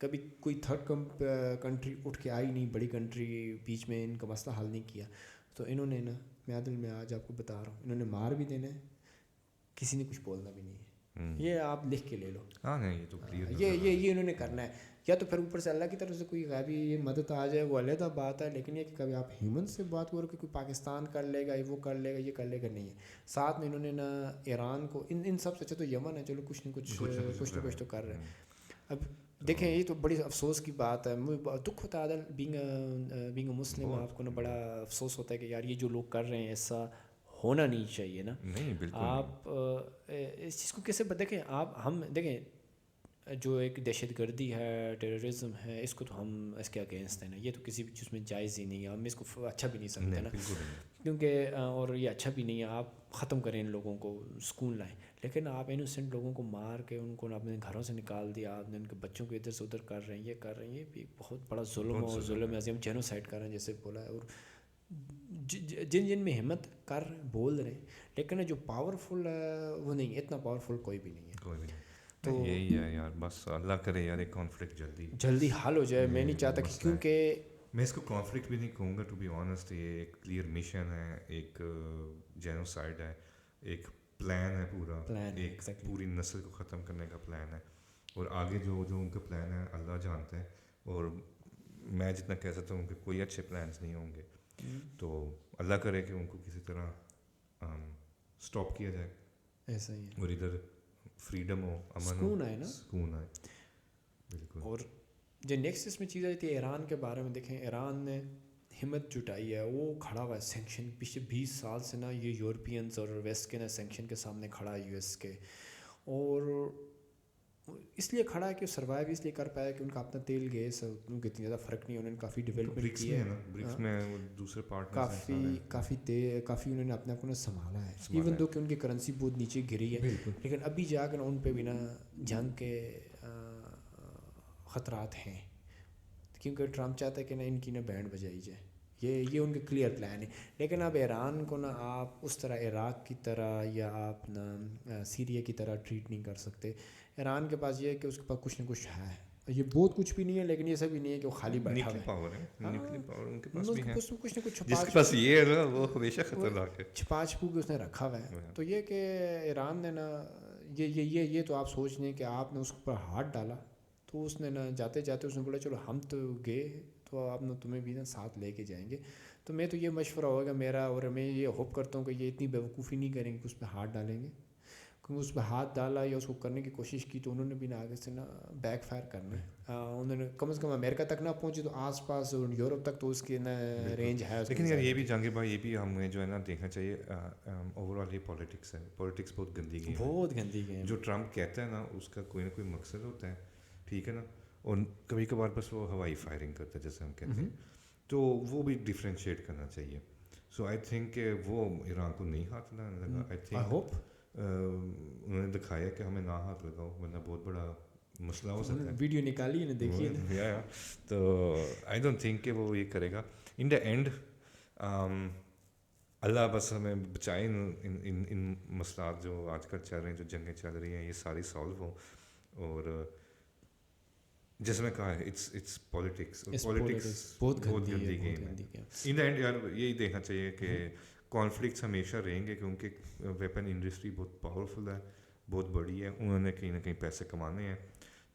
کبھی کوئی تھرڈ کنٹری اٹھ کے آئی نہیں, بڑی کنٹری بیچ میں ان کا مسئلہ حل نہیں کیا. تو انہوں نے نا میں آج آپ کو بتا رہا ہوں, انہوں نے مار بھی دینا ہے, کسی نے کچھ بولنا بھی نہیں ہے. یہ آپ لکھ کے لے لو. یہ انہوں نے کرنا ہے. یا تو پھر اوپر سے اللہ کی طرف سے کوئی غیبی یہ مدد آ جائے وہ علیحدہ بات ہے, لیکن یہ کہ کبھی آپ ہیومن سے بات کرو کہ کوئی پاکستان کر لے گا, وہ کر لے گا, یہ کر لے گا, نہیں ہے. ساتھ میں انہوں نے نا ایران کو ان سب سے اچھا تو یمن ہے, چلو کچھ نہ کچھ تو کر رہے ہیں. اب دیکھیں یہ تو بڑی افسوس کی بات ہے, مجھے دکھ ہوتا ہے بینگ اے مسلم, آپ کو نا بڑا افسوس ہوتا ہے کہ یار یہ جو لوگ کر رہے ہیں ایسا ہونا نہیں چاہیے نا. آپ اس چیز کو کیسے دیکھیں, ہم دیکھیں جو ایک دہشت گردی ہے, ٹیررزم ہے, اس کو تو ہم اس کے اگینسٹ ہیں نا, یہ تو کسی بھی چیز میں جائز ہی نہیں ہے, ہم اس کو اچھا بھی نہیں سمجھتے نا, کیونکہ اور یہ اچھا بھی نہیں ہے. آپ ختم کریں ان لوگوں کو, سکون لائیں, لیکن آپ انوسینٹ لوگوں کو مار کے ان کو اپنے گھروں سے نکال دیا, آپ نے ان کے بچوں کو ادھر سے ادھر کر رہے ہیں, یہ کر رہے ہیں, یہ بھی بہت بڑا ظلم اور ظلم عظیم, جینوسائڈ کر رہے ہیں جیسے بولا ہے. اور جن میں ہمت کر رہے ہیں بول رہے ہیں, لیکن جو پاورفل ہے وہ نہیں, اتنا پاورفل کوئی بھی نہیں ہے. تو یہی ہے یار, بس اللہ کرے یار ایک کانفلکٹ جلدی حل ہو جائے. میں نہیں چاہتا کہ کیونکہ میں اس کو کانفلکٹ بھی نہیں کہوں گا ٹو بی آنیسٹ, یہ ایک کلیئر مشن ہے, ایک جینوسائڈ ہے, ایک پلان ہے پورا, ایک پوری نسل کو ختم کرنے کا پلان ہے. اور آگے جو ان کا پلان ہے اللہ جانتے ہیں, اور میں جتنا کہہ سکتا ہوں کہ کوئی اچھے پلانس نہیں ہوں گے. تو اللہ کرے کہ ان کو کسی طرح اسٹاپ کیا جائے, ایسا ہی ہے, اور ادھر فریڈم ہو, امن سکون آئے نا, سکون آئے. بالکل. اور جو نیکسٹ اس میں چیز آئی تھی ایران کے بارے میں, دیکھیں ایران نے ہمت جٹائی ہے, وہ کھڑا ہوا ہے سینکشن پچھلے 20 سال سے نا, یہ یورپینز اور ویسٹ کے نا سینکشن کے سامنے کھڑا ہے, یو ایس کے, اور اس لیے کھڑا ہے کہ سروائیو اس لیے کر پایا کہ ان کا اپنا تیل گیس ہے, ان کو اتنی زیادہ فرق نہیں ہے, انہوں نے کافی ڈیولپمنٹ کی ہے, کافی انہوں نے اپنے آپ کو سنبھالا ہے, ایون دو کہ ان کی کرنسی بہت نیچے گری ہے, لیکن ابھی جا کر ان پہ بھی نا جنگ کے خطرات ہیں, کیونکہ ٹرمپ چاہتا ہے کہ نا ان کی نا بینڈ بجائی جائے, یہ ان کے کلیئر پلان ہے. لیکن اب ایران کو نا آپ اس طرح عراق کی طرح یا آپ نا سیریا کی طرح ٹریٹ نہیں کر سکتے. ایران کے پاس یہ ہے کہ اس کے پاس کچھ نہ کچھ ہے, یہ بہت کچھ بھی نہیں ہے, لیکن یہ سب بھی نہیں ہے کہ وہ خالی بیٹھا ہوا ہے. کچھ نہ کچھ چھپا چھپو کے اس نے رکھا ہوا ہے. تو یہ کہ ایران نے نا یہ تو آپ سوچ لیں کہ آپ نے اس پر ہاتھ ڈالا تو اس نے نا جاتے جاتے اس نے بولا چلو ہم تو گئے تو آپ نے تمہیں بھی نا ساتھ لے کے جائیں گے. تو میں تو یہ مشورہ ہوگا میرا, اور میں یہ ہوپ کرتا ہوں کہ یہ اتنی بیوقوفی نہیں کریں گے کہ اس پہ ہاتھ ڈالیں گے, کیونکہ اس پہ ہاتھ ڈالا یا اس کو کرنے کی کوشش کی تو انہوں نے بھی نا آگے سے نا بیک فائر کرنا ہے. انہوں نے کم از کم امریکہ تک نہ پہنچے تو آس پاس یورپ تک تو اس کی نا رینج ہے. لیکن یار یہ بھی جہانگیر بھائی, یہ بھی ہمیں جو ہے نا دیکھنا چاہیے, اوور آل یہ پالیٹکس ہے, پالیٹکس بہت گندی گیم ہے, بہت گندی گیم. جو ٹرمپ کہتا ہے نا اس کا کوئی نہ کوئی مقصد ہوتا ہے, ٹھیک ہے نا, اور کبھی کبھار بس وہ ہوائی فائرنگ کرتا ہے جیسے ہم کہتے ہیں, تو وہ بھی ڈفرینشیٹ کرنا چاہیے. سو آئی تھنک کہ وہ ایران کو نہیں ہاتھ لگانے لگا, آئی تھنک انہوں نے دکھایا کہ ہمیں نہ ہاتھ لگاؤ ورنہ بہت بڑا مسئلہ ہو سکتا ہے. ویڈیو نکالی ہے, دیکھیے. تو آئی ڈونٹ تھنک کہ وہ یہ کرے گا. ان دا اینڈ اللہ بس ہمیں بچائے ان مسئلات جو آج کل چل رہے ہیں, جو جنگیں چل رہی ہیں, یہ ساری سالو ہوں. اور جیسے میں کہا ہے اٹس پالیٹکس بہت گندی گیم ہے. ان دا اینڈ یار یہی دیکھنا چاہیے کہ کانفلکٹس ہمیشہ رہیں گے, کیونکہ ویپن انڈسٹری بہت پاورفل ہے, بہت بڑی ہے, انہوں نے کہیں نہ کہیں پیسے کمانے ہیں.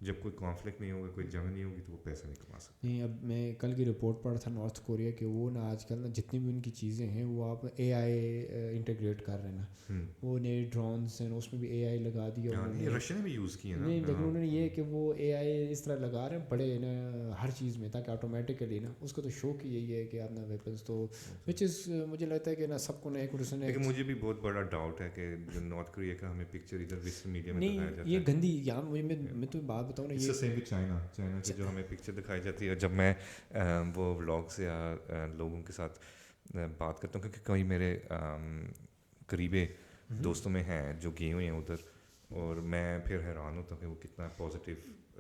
جب کوئی کانفلکٹ نہیں ہوگا, کوئی جنگ نہیں ہوگی, تو وہ پیسہ نہیں کما سکتے. نہیں, اب میں کل کی رپورٹ پڑھا تھا نارتھ کوریا کہ وہ نا آج کل نا جتنی بھی ان کی چیزیں ہیں وہ آپ اے آئی انٹیگریٹ کر رہے ہیں نا, وہ نئے ڈرونس ہیں اس میں بھی اے آئی لگا دیا انہوں نے. رشیا نے بھی یوز کیا نا. نہیں, لیکن انہوں نے یہ کہ وہ اے آئی اس طرح لگا رہے ہیں بڑے نا ہر چیز میں, تاکہ آٹومیٹیکلی نا اس کا تو شوق ہی یہی ہے کہ آپ نا ویپنس تو وچ از مجھے لگتا ہے کہ نا سب کو نا ایک دوسرے نے. لیکن مجھے بھی بہت بڑا ڈاؤٹ ہے کہ جو نارتھ کوریا کا ہمیں پکچر ادھر ویسٹرن میڈیا میں دکھایا جاتا ہے, یہ گندی یہاں میں تو بات بتاؤں نا, یہ سیم بھی چائنا سے جو ہمیں پکچر دکھائی جاتی ہے. جب میں وہ ولاگس یا لوگوں کے ساتھ بات کرتا ہوں, کیونکہ کئی میرے قریبی دوستوں میں ہیں جو گئے ہوئے ہیں ادھر, اور میں پھر حیران ہوتا ہوں کہ وہ کتنا پازیٹیو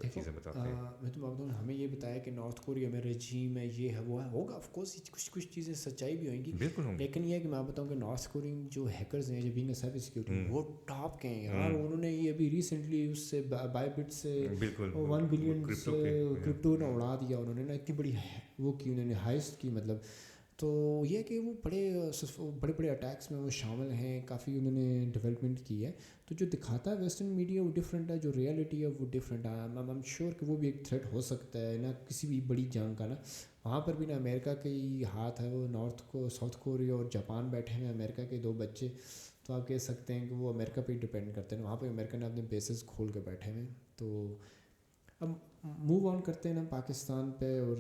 چیزیں بتاتے ہیں. میں تو بتاؤں ہمیں یہ بتایا کہ نارتھ کوریا میں رجیم ہے, یہ ہے وہ ہے, ہوگا آف کورس کچھ چیزیں سچائی بھی ہوئیں گی, لیکن یہ ہے کہ میں بتاؤں کہ نارتھ کورین جو ہیکرز ہیں جو بینگ اے سائبر سیکورٹی وہ ٹاپ کے ہیں یار. انہوں نے یہ ابھی ریسنٹلی اس سے بائی بٹ سے 1 بلین کرپٹو نے اڑا دیا انہوں نے نا, اتنی بڑی وہ کی انہوں نے ہائسٹ کی. مطلب تو یہ کہ وہ بڑے اٹیکس میں وہ شامل ہیں, کافی انہوں نے ڈیولپمنٹ کی ہے. تو جو دکھاتا ہے ویسٹرن میڈیا وہ ڈفرینٹ ہے, جو ریئلٹی ہے وہ ڈفرینٹ ہے. آئی ایم شیور کہ وہ بھی ایک تھریٹ ہو سکتا ہے نا کسی بھی بڑی جنگ کا نا. وہاں پر بھی نا امریکہ کے ہی ہاتھ ہے, وہ ساؤتھ کوریا اور جاپان بیٹھے ہیں, امریکہ کے 2 بچے. تو آپ کہہ سکتے ہیں کہ وہ امریکہ پہ ہی ڈپینڈ کرتے ہیں, وہاں پہ امریکہ نے اپنے بیسز کھول کے بیٹھے ہوئے ہیں. تو اب موو آن کرتے ہیں نا پاکستان پہ. اور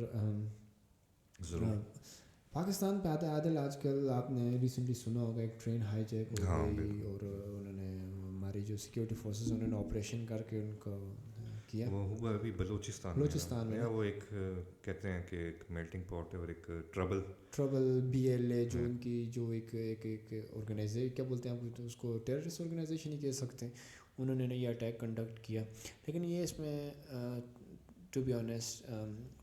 پاکستان پہ عادل آج کل آپ نے ریسنٹلی سنا ہوگا ایک ٹرین ہائی جیک ہو گئی, اور انہوں نے ہماری جو سیکورٹی فورسز انہوں نے آپریشن کر کے ان کو کیا. وہ ہوا ابھی بلوچستان میں. وہ ایک کہتے ہیں کہ ایک میلٹنگ پاٹ ہے اور ایک ٹربل BLA جو ان کی جو ایک آرگنائزیشن کیا بولتے ہیں آپ اس کو, ٹیررسٹ آرگنائزیشن ہی کہہ سکتے ہیں. انہوں نے یہ اٹیک کنڈکٹ کیا. لیکن یہ اس میں ٹو بی آنیسٹ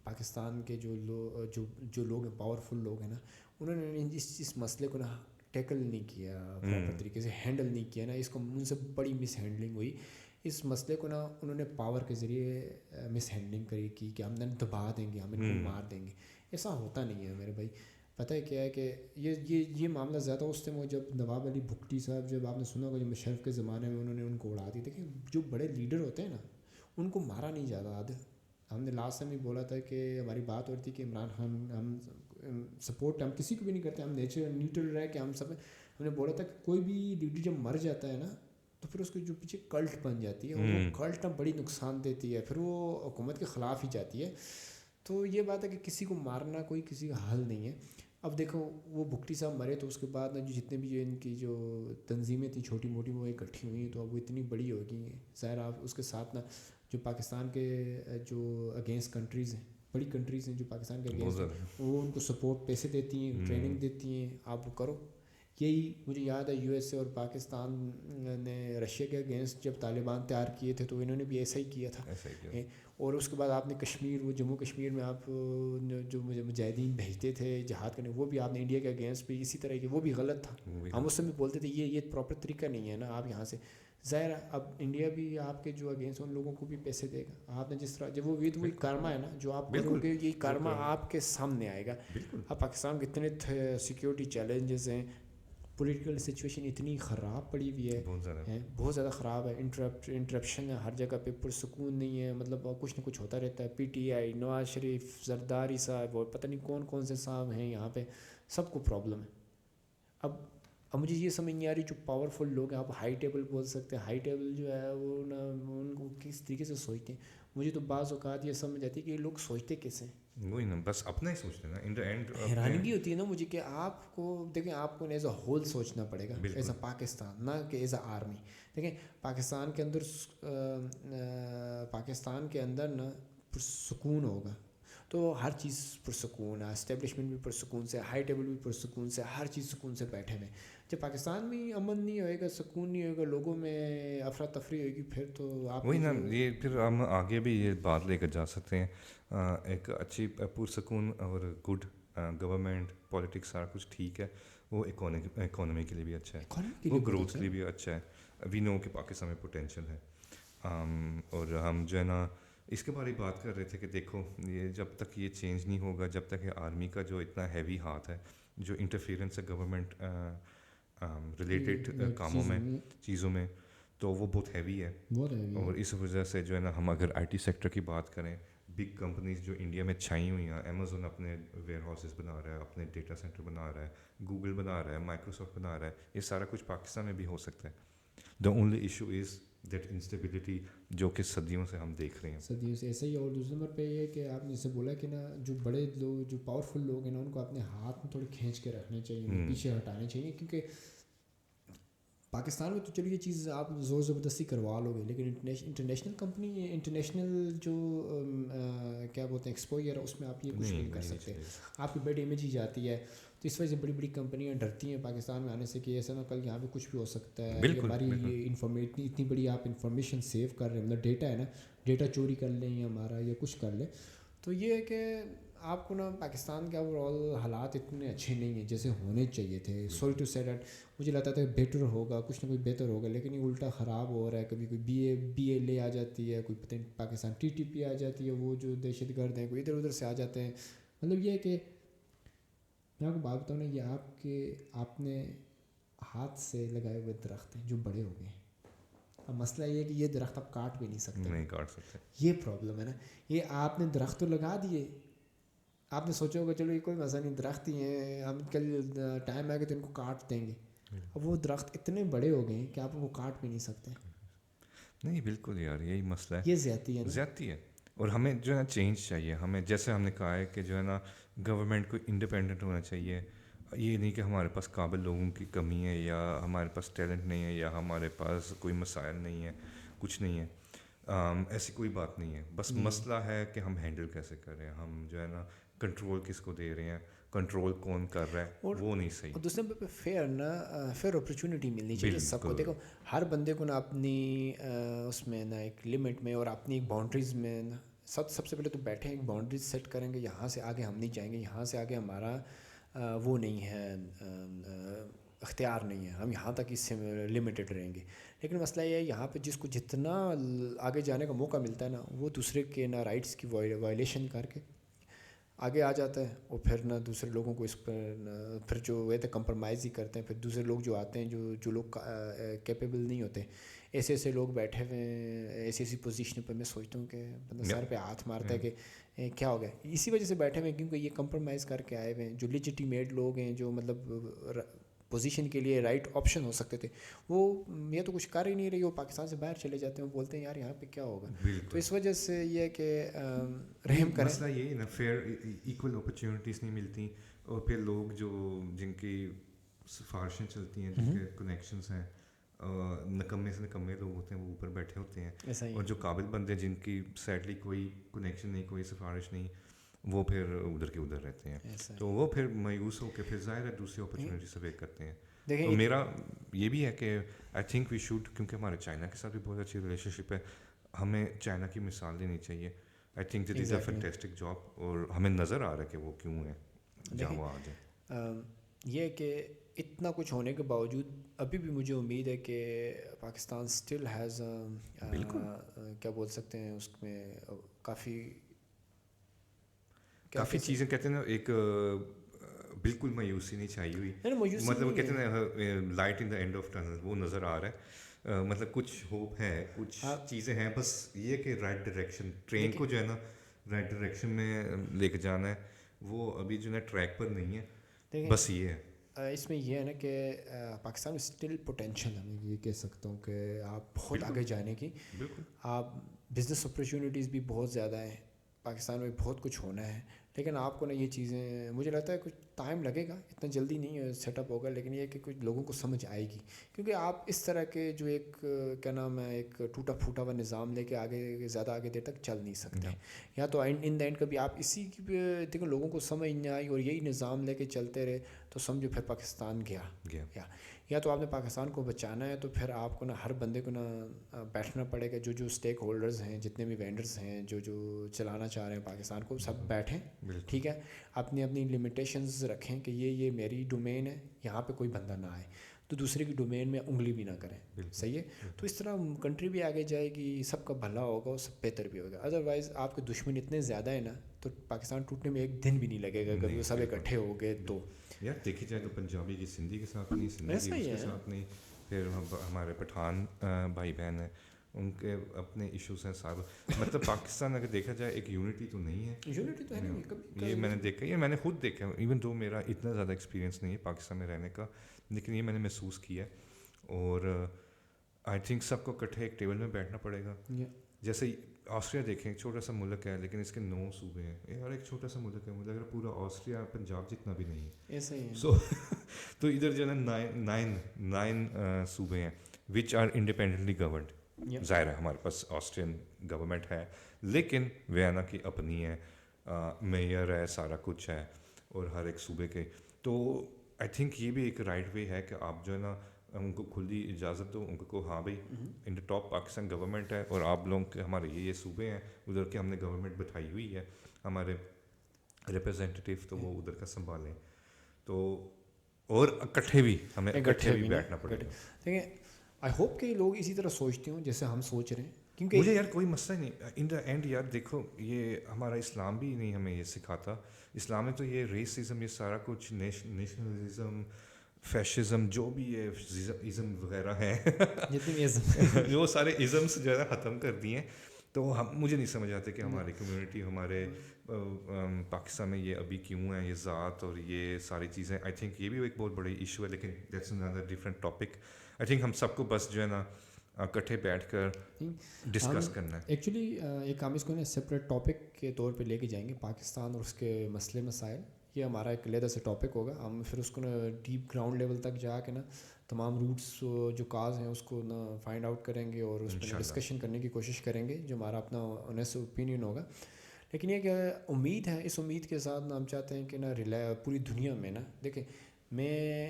پاکستان کے جو لوگ ہیں, پاورفل لوگ ہیں نا, انہوں نے اس مسئلے کو نا ٹیکل نہیں کیا پراپر طریقے سے, ہینڈل نہیں کیا نا. اس کو ان سے بڑی مس ہینڈلنگ ہوئی. اس مسئلے کو نا انہوں نے پاور کے ذریعے مس ہینڈلنگ کی کہ ہم دبا دیں گے, ہم ان کو مار دیں گے. ایسا ہوتا نہیں ہے میرے بھائی. پتہ ہے کیا ہے کہ یہ معاملہ زیادہ اس ٹائم جب نواب علی بھٹی صاحب, جب آپ نے سنا ہوگا, جب مشرف کے زمانے میں انہوں نے ان کو اڑا دی. دیکھیں جو بڑے لیڈر ہوتے ہیں نا ان کو مارا نہیں جاتا. ہم نے لاسٹ ٹائم بھی بولا تھا کہ ہماری بات ہوتی کہ عمران خان ہم سپورٹ ہم کسی کو بھی نہیں کرتے, ہم نیوٹرل رہ کے ہم نے بولا تھا کہ کوئی بھی لیڈر جب مر جاتا ہے نا تو پھر اس کے جو پیچھے کلٹ بن جاتی ہے, اور وہ کلٹ بڑی نقصان دیتی ہے, پھر وہ حکومت کے خلاف ہی جاتی ہے. تو یہ بات ہے کہ کسی کو مارنا کوئی کسی کا حل نہیں ہے. اب دیکھو وہ بھٹی صاحب مرے تو اس کے بعد نا جو جتنے بھی ان کی جو تنظیمیں تھیں چھوٹی موٹی وہ اکٹھی ہوئی, تو اب وہ اتنی بڑی ہو گئی ہیں. ظاہر آپ اس کے ساتھ نا جو پاکستان کے جو اگینسٹ کنٹریز ہیں, بڑی کنٹریز ہیں جو پاکستان کے اگینسٹ ہیں, وہ ان کو سپورٹ پیسے دیتی ہیں, ٹریننگ دیتی ہیں, آپ وہ کرو. یہی مجھے یاد ہے USA اور پاکستان نے رشیا کے اگینسٹ جب طالبان تیار کیے تھے تو انہوں نے بھی ایسا ہی کیا تھا. اور اس کے بعد آپ نے کشمیر, وہ جموں کشمیر میں آپ جو مجاہدین بھیجتے تھے جہاد کرنے, وہ بھی آپ نے انڈیا کے اگینسٹ بھی اسی طرح کی, وہ بھی غلط تھا. ہم اس سے بھی بولتے تھے یہ پراپر طریقہ نہیں ہے نا آپ یہاں سے. ظاہر اب انڈیا بھی آپ کے جو اگینسٹ ان لوگوں کو بھی پیسے دے گا. آپ نے جس طرح جب وہ وہی کارما ہے نا جو آپ کرو گے, یہ کارما آپ کے سامنے آئے گا. اب پاکستان کے اتنے سیکورٹی چیلنجز ہیں, پولیٹیکل سچویشن اتنی خراب پڑی ہوئی ہے, بہت زیادہ خراب ہے. انٹرپشن ہے ہر جگہ پہ, پرسکون نہیں ہے. مطلب کچھ نہ کچھ ہوتا رہتا ہے. PTI, نواز شریف, زرداری صاحب اور پتہ نہیں کون سے صاحب ہیں یہاں پہ, سب کو پرابلم ہے. اب مجھے یہ سمجھ نہیں آ رہی جو پاورفل لوگ ہیں, آپ ہائی ٹیبل بول سکتے ہیں, ہائی ٹیبل جو ہے وہ نا ان کو کس طریقے سے سوچتے ہیں. مجھے تو بعض اوقات یہ سمجھ آتی ہے کہ یہ لوگ سوچتے کیسے ہیں. وہی نا, بس اپنا ہی سوچتے ہیں نا. ان دا اینڈ حیرانگی ہوتی ہے نا مجھے کہ آپ کو دیکھیں, آپ کو ایز اے ہول سوچنا پڑے گا, ایز اے پاکستان, نہ کہ ایز اے آرمی. دیکھیں پاکستان کے اندر نا پرسکون ہوگا تو ہر چیز پرسکون ہے, اسٹیبلشمنٹ بھی پرسکون سے, ہائی ٹیبل بھی پرسکون سے, ہر چیز سکون سے بیٹھے ہوئے. جب پاکستان میں امن نہیں ہوئے گا, سکون نہیں ہوئے گا, لوگوں میں افراتفری ہوئے گی, پھر تو آپ وہی نا. یہ پھر ہم آگے بھی یہ بات لے کر جا سکتے ہیں. ایک اچھی پرسکون اور گڈ گورنمنٹ, پالیٹکس سارا کچھ ٹھیک ہے, وہ اکانومی کے لیے بھی اچھا ہے, وہ گروتھ کے لیے بھی اچھا ہے. وی نو کہ پاکستان میں پوٹینشیل ہے. اور ہم جو ہے نا اس کے بارے میں بات کر رہے تھے کہ دیکھو یہ جب تک یہ چینج نہیں ہوگا, جب تک یہ آرمی کا جو اتنا ہیوی ہاتھ ہے, جو انٹرفیئرنس ہے گورنمنٹ ریلیٹڈ کاموں میں, چیزوں میں, تو وہ بہت ہیوی ہے. اور اس وجہ سے جو ہے نا ہم اگر آئی ٹی سیکٹر کی بات کریں, بگ کمپنیز جو انڈیا میں چھائی ہوئی ہیں, امیزون اپنے ویئر ہاؤسز بنا رہا ہے, اپنے ڈیٹا سینٹر بنا رہا ہے, گوگل بنا رہا ہے, مائکروسافٹ بنا رہا ہے, یہ سارا کچھ پاکستان میں بھی ہو سکتا ہے. The only issue is that instability جو کہ صدیوں سے ہم دیکھ رہے ہیں. صدیوں سے ایسا ہی. اور دوسرے نمبر پہ یہ ہے کہ آپ نے جسے بولا کہ نا جو بڑے لوگ, جو پاورفل لوگ ہیں نا, ان کو اپنے ہاتھ میں تھوڑے کھینچ کے رکھنے چاہیے, پیچھے ہٹانے چاہیے. کیونکہ پاکستان میں تو چلیے یہ چیز آپ زور زبردستی کروا لو گے, لیکن انٹرنیشنل کمپنی, انٹرنیشنل جو کیا بولتے ہیں ایکسپوئر ہے, اس میں آپ یہ کچھ نہیں کر سکتے. آپ کی بیڈ امیج ہی جاتی ہے. تو اس وجہ سے بڑی بڑی کمپنیاں ڈرتی ہیں پاکستان میں آنے سے کہ ایسا نہ کل یہاں پہ کچھ بھی ہو سکتا ہے. یہ ہماری اتنی بڑی آپ انفارمیشن سیو کر رہے ہیں, مطلب ڈیٹا ہے نا, ڈیٹا چوری کر لیں یا ہمارا یا کچھ کر لیں. تو یہ ہے کہ آپ کو نا پاکستان کے اوور آل حالات اتنے اچھے نہیں ہیں جیسے ہونے چاہیے تھے. سوری ٹو سے دیٹ, مجھے لگتا تھا بیٹر ہوگا, کچھ نہ کچھ بہتر ہوگا, لیکن یہ الٹا خراب ہو رہا ہے. کبھی کوئی بی اے لے آ جاتی ہے, کوئی پتہ نہیں پاکستان ٹی ٹی پی آ جاتی ہے, وہ جو دہشت گرد ہیں کوئی ادھر ادھر سے آ جاتے ہیں. مطلب یہ ہے کہ میں آپ کو بات بتاؤں نا, یہ آپ نے ہاتھ سے لگائے ہوئے درخت ہیں جو بڑے ہو گئے ہیں. اب مسئلہ یہ ہے کہ یہ درخت آپ کاٹ بھی نہیں سکتے. نہیں کاٹ سکتے, یہ پرابلم ہے نا. یہ آپ نے درخت تو لگا دیے, آپ نے سوچا ہوگا چلو یہ کوئی مسئلہ نہیں, درخت ہی ہیں, ہم کل ٹائم آئے گا تو ان کو کاٹ دیں گے. اب وہ درخت اتنے بڑے ہو گئے ہیں کہ آپ ان کو کاٹ بھی نہیں سکتے. نہیں بالکل یار, یہی مسئلہ ہے, یہ زیادتی ہے نا, زیادتی ہے. اور ہمیں جو ہے نا چینج چاہیے. ہمیں جیسے ہم نے کہا ہے کہ جو ہے نا گورنمنٹ کو انڈیپینڈنٹ ہونا چاہیے. یہ نہیں کہ ہمارے پاس قابل لوگوں کی کمی ہے, یا ہمارے پاس ٹیلنٹ نہیں ہے, یا ہمارے پاس کوئی مسائل نہیں ہے, کچھ نہیں ہے. ایسی کوئی بات نہیں ہے. بس مسئلہ ہے کہ ہم ہینڈل کیسے کر رہے ہیں, ہم جو ہے نا کنٹرول کس کو دے رہے ہیں, کنٹرول کون کر رہا ہے, وہ نہیں صحیح. اور دوسرے نمبر پہ فیئر اپرچونیٹی ملنی چاہیے سب کو. دیکھو ہر بندے کو نا اپنی اس میں نا ایک لمٹ میں اور اپنی ایک باؤنڈریز میں نا سب سے پہلے تو بیٹھیں, ایک باؤنڈریز سیٹ کریں گے, یہاں سے آگے ہم نہیں جائیں گے, یہاں سے آگے ہمارا وہ نہیں ہے, اختیار نہیں ہے, ہم یہاں تک اس سے لمیٹڈ رہیں گے. لیکن مسئلہ یہ ہے یہاں پہ جس کو جتنا آگے جانے کا موقع ملتا ہے نا, وہ دوسرے کے نا رائٹس کی وائلیشن کر کے آگے آ جاتا ہے. اور پھر نہ دوسرے لوگوں کو اس پر پھر جو وہ کمپرومائز ہی کرتے ہیں. پھر دوسرے لوگ جو آتے ہیں جو لوگ کیپیبل نہیں ہوتے, ایسے لوگ بیٹھے ہوئے ہیں ایسی پوزیشن پہ, میں سوچتا ہوں کہ بندہ سر پہ ہاتھ مارتا ہے کہ کیا ہو گیا. اسی وجہ سے بیٹھے ہوئے ہیں کیونکہ یہ کمپرومائز کر کے آئے ہوئے ہیں. جو لیجیٹیمیٹ لوگ ہیں, جو مطلب پوزیشن کے لیے رائٹ آپشن ہو سکتے تھے, وہ یہ تو کچھ کر ہی نہیں رہی, وہ پاکستان سے باہر چلے جاتے ہیں, وہ بولتے ہیں یار یہاں پہ کیا ہوگا. تو اس وجہ سے یہ ہے کہ رحم کریں. مسئلہ یہی نا, فیئر ایکول اپرچونیٹیز نہیں ملتی. اور پھر لوگ جو جن کی سفارشیں چلتی ہیں, جن کے کنیکشنز ہیں, نکمے سے نکمے لوگ ہوتے ہیں, وہ اوپر بیٹھے ہوتے ہیں. اور جو قابل بندے جن کی سیڈلی کوئی کنیکشن نہیں, کوئی سفارش نہیں, وہ پھر ادھر کے ادھر رہتے ہیں. تو وہ پھر مایوس ہو کے پھر ظاہر ہے دوسری اپرچونیٹی سے ویٹ کرتے ہیں. تو میرا یہ بھی ہے کہ آئی تھنک وی شوڈ, کیونکہ ہمارے چائنا کے ساتھ بھی بہت اچھی ریلیشن شپ ہے, ہمیں چائنا کی مثال دینی چاہیے. I think that is a fantastic job, اور ہمیں نظر آ رہا ہے کہ وہ کیوں ہے جہاں وہ آ جائیں. یہ کہ اتنا کچھ ہونے کے باوجود ابھی بھی مجھے امید ہے کہ پاکستان اسٹل ہیز کیا بول سکتے ہیں اس میں کافی چیزیں کہتے ہیں نا, ایک بالکل مایوسی نہیں چھائی ہوئی, مطلب کہتے ہیں light in the and of tunnel, وہ نظر آ رہا ہے. مطلب کچھ ہوپ ہے, کچھ چیزیں ہیں, بس یہ کہ رائٹ ڈائریکشن, ٹرین کو جو ہے نا رائٹ ڈائریکشن میں لے کے جانا ہے, وہ ابھی جو ہے ٹریک پر نہیں ہے. بس یہ ہے اس میں یہ ہے نا کہ پاکستان میں اسٹل پوٹینشیل ہے, میں یہ کہہ سکتا ہوں کہ آپ بہت آگے جانے کی. آپ بزنس اپرچونیٹیز بھی بہت زیادہ ہیں پاکستان میں, بہت کچھ ہونا ہے. لیکن آپ کو نا یہ چیزیں, مجھے لگتا ہے کچھ ٹائم لگے گا, اتنا جلدی نہیں سیٹ اپ ہوگا, لیکن یہ کہ کچھ لوگوں کو سمجھ آئے گی. کیونکہ آپ اس طرح کے جو ایک کیا نام ہے, ایک ٹوٹا پھوٹا ہوا نظام لے کے آگے زیادہ آگے دیر تک چل نہیں سکتے. یا تو ان دا اینڈ کبھی آپ اسی کی دیکھو لوگوں کو سمجھ نہیں آئی اور یہی نظام لے کے چلتے رہے, تو سمجھو پھر پاکستان گیا. یا تو آپ نے پاکستان کو بچانا ہے, تو پھر آپ کو نا ہر بندے کو نا بیٹھنا پڑے گا. جو اسٹیک ہولڈرز ہیں, جتنے بھی وینڈرز ہیں, جو چلانا چاہ رہے ہیں پاکستان کو, سب بیٹھیں, ٹھیک ہے, اپنی لمیٹیشنز رکھیں کہ یہ میری ڈومین ہے, یہاں پہ کوئی بندہ نہ آئے, تو دوسرے کی ڈومین میں انگلی بھی نہ کریں. صحیح ہے. تو اس طرح کنٹری بھی آگے جائے گی, سب کا بھلا ہوگا اور سب بہتر بھی ہوگا. ادروائز آپ کے دشمن اتنے زیادہ ہیں نا, تو پاکستان ٹوٹنے میں ایک دن بھی نہیں لگے گا اگر وہ سب اکٹھے ہو گئے. تو یار دیکھی جائے تو پنجابی کی سندھی کے ساتھ نہیں, سندھی کی اس کے ساتھ نہیں, پھر ہمارے پٹھان بھائی بہن ہیں, ان کے اپنے ایشوز ہیں سارے. مطلب پاکستان اگر دیکھا جائے ایک یونٹی تو نہیں ہے, یونٹی تو ہے نہیں. یہ میں نے دیکھا, یہ میں نے خود دیکھا, ایون دو میرا اتنا زیادہ ایکسپیرینس نہیں ہے پاکستان میں رہنے کا, لیکن یہ میں نے محسوس کیا ہے. اور آئی تھنک سب کو اکٹھے ایک ٹیبل میں بیٹھنا پڑے گا. جیسے آسٹریا دیکھیں, ایک چھوٹا سا ملک ہے لیکن اس کے 9 صوبے ہیں, یہ ایک چھوٹا سا ملک ہے, مجھے لگ رہا پورا آسٹریا پنجاب جتنا بھی نہیں ہے ایسے ہی. سو تو ادھر جو ہے نا 9 صوبے ہیں وچ آر انڈیپینڈنٹلی گورنڈ. ظاہر ہے ہمارے پاس آسٹرین گورنمنٹ ہے, لیکن ویانا کی اپنی ہے, میئر ہے, سارا کچھ ہے, اور ہر ایک صوبے کے. تو آئی تھنک یہ بھی ایک رائٹ وے ہے کہ آپ جو ہے نا ان کو کھلی اجازت دو, ان کو ہاں بھائی ان دا ٹاپ پاکستان گورنمنٹ ہے, اور آپ لوگوں کے ہمارے یہ صوبے ہیں ادھر کے, ہم نے گورنمنٹ بٹھائی ہوئی ہے, ہمارے ریپرزینٹیٹیو تو وہ ادھر کا سنبھالیں. تو اور اکٹھے بھی ہمیں اکٹھے بھی بیٹھنا پڑے گا. دیکھیں آئی ہوپ کہ لوگ اسی طرح سوچتے ہوں جیسے ہم سوچ رہے ہیں, کیونکہ مجھے یار کوئی مسئلہ نہیں ان دا اینڈ. یار دیکھو یہ ہمارا اسلام بھی نہیں ہمیں یہ سکھاتا. اسلام میں تو یہ ریسزم, یہ سارا کچھ نیشنلزم, فیشزم, جو بھی یہ ازم وغیرہ ہیں جو سارے ازمس جو ہے نا ختم کر دیے ہیں. تو مجھے نہیں سمجھ آتے کہ ہماری کمیونٹی, ہمارے پاکستان میں یہ ابھی کیوں ہے, یہ ذات اور یہ ساری چیزیں. آئی تھنک یہ بھی ایک بہت بڑی ایشو ہے, لیکن that's another different topic. I think ہم سب کو بس جو ہے نا اکٹھے بیٹھ کر ڈسکس کرنا ہے. ایکچولی ایک ہم اس کو نا سپریٹ ٹاپک کے طور پہ لے کے جائیں گے, پاکستان اور اس کے مسئلے مسائل. یہ ہمارا ایک علیحدہ سے ٹاپک ہوگا. ہم پھر اس کو نا ڈیپ گراؤنڈ لیول تک جا کے نا تمام روٹس جو کاز ہیں اس کو نا فائنڈ آؤٹ کریں گے, اور اس پہ ڈسکشن کرنے کی کوشش کریں گے, جو ہمارا اپنا آنیسٹ اوپینین ہوگا. لیکن یہ کہ امید ہے, اس امید کے ساتھ نا ہم چاہتے ہیں کہ نا پوری دنیا میں نا, دیکھیں میں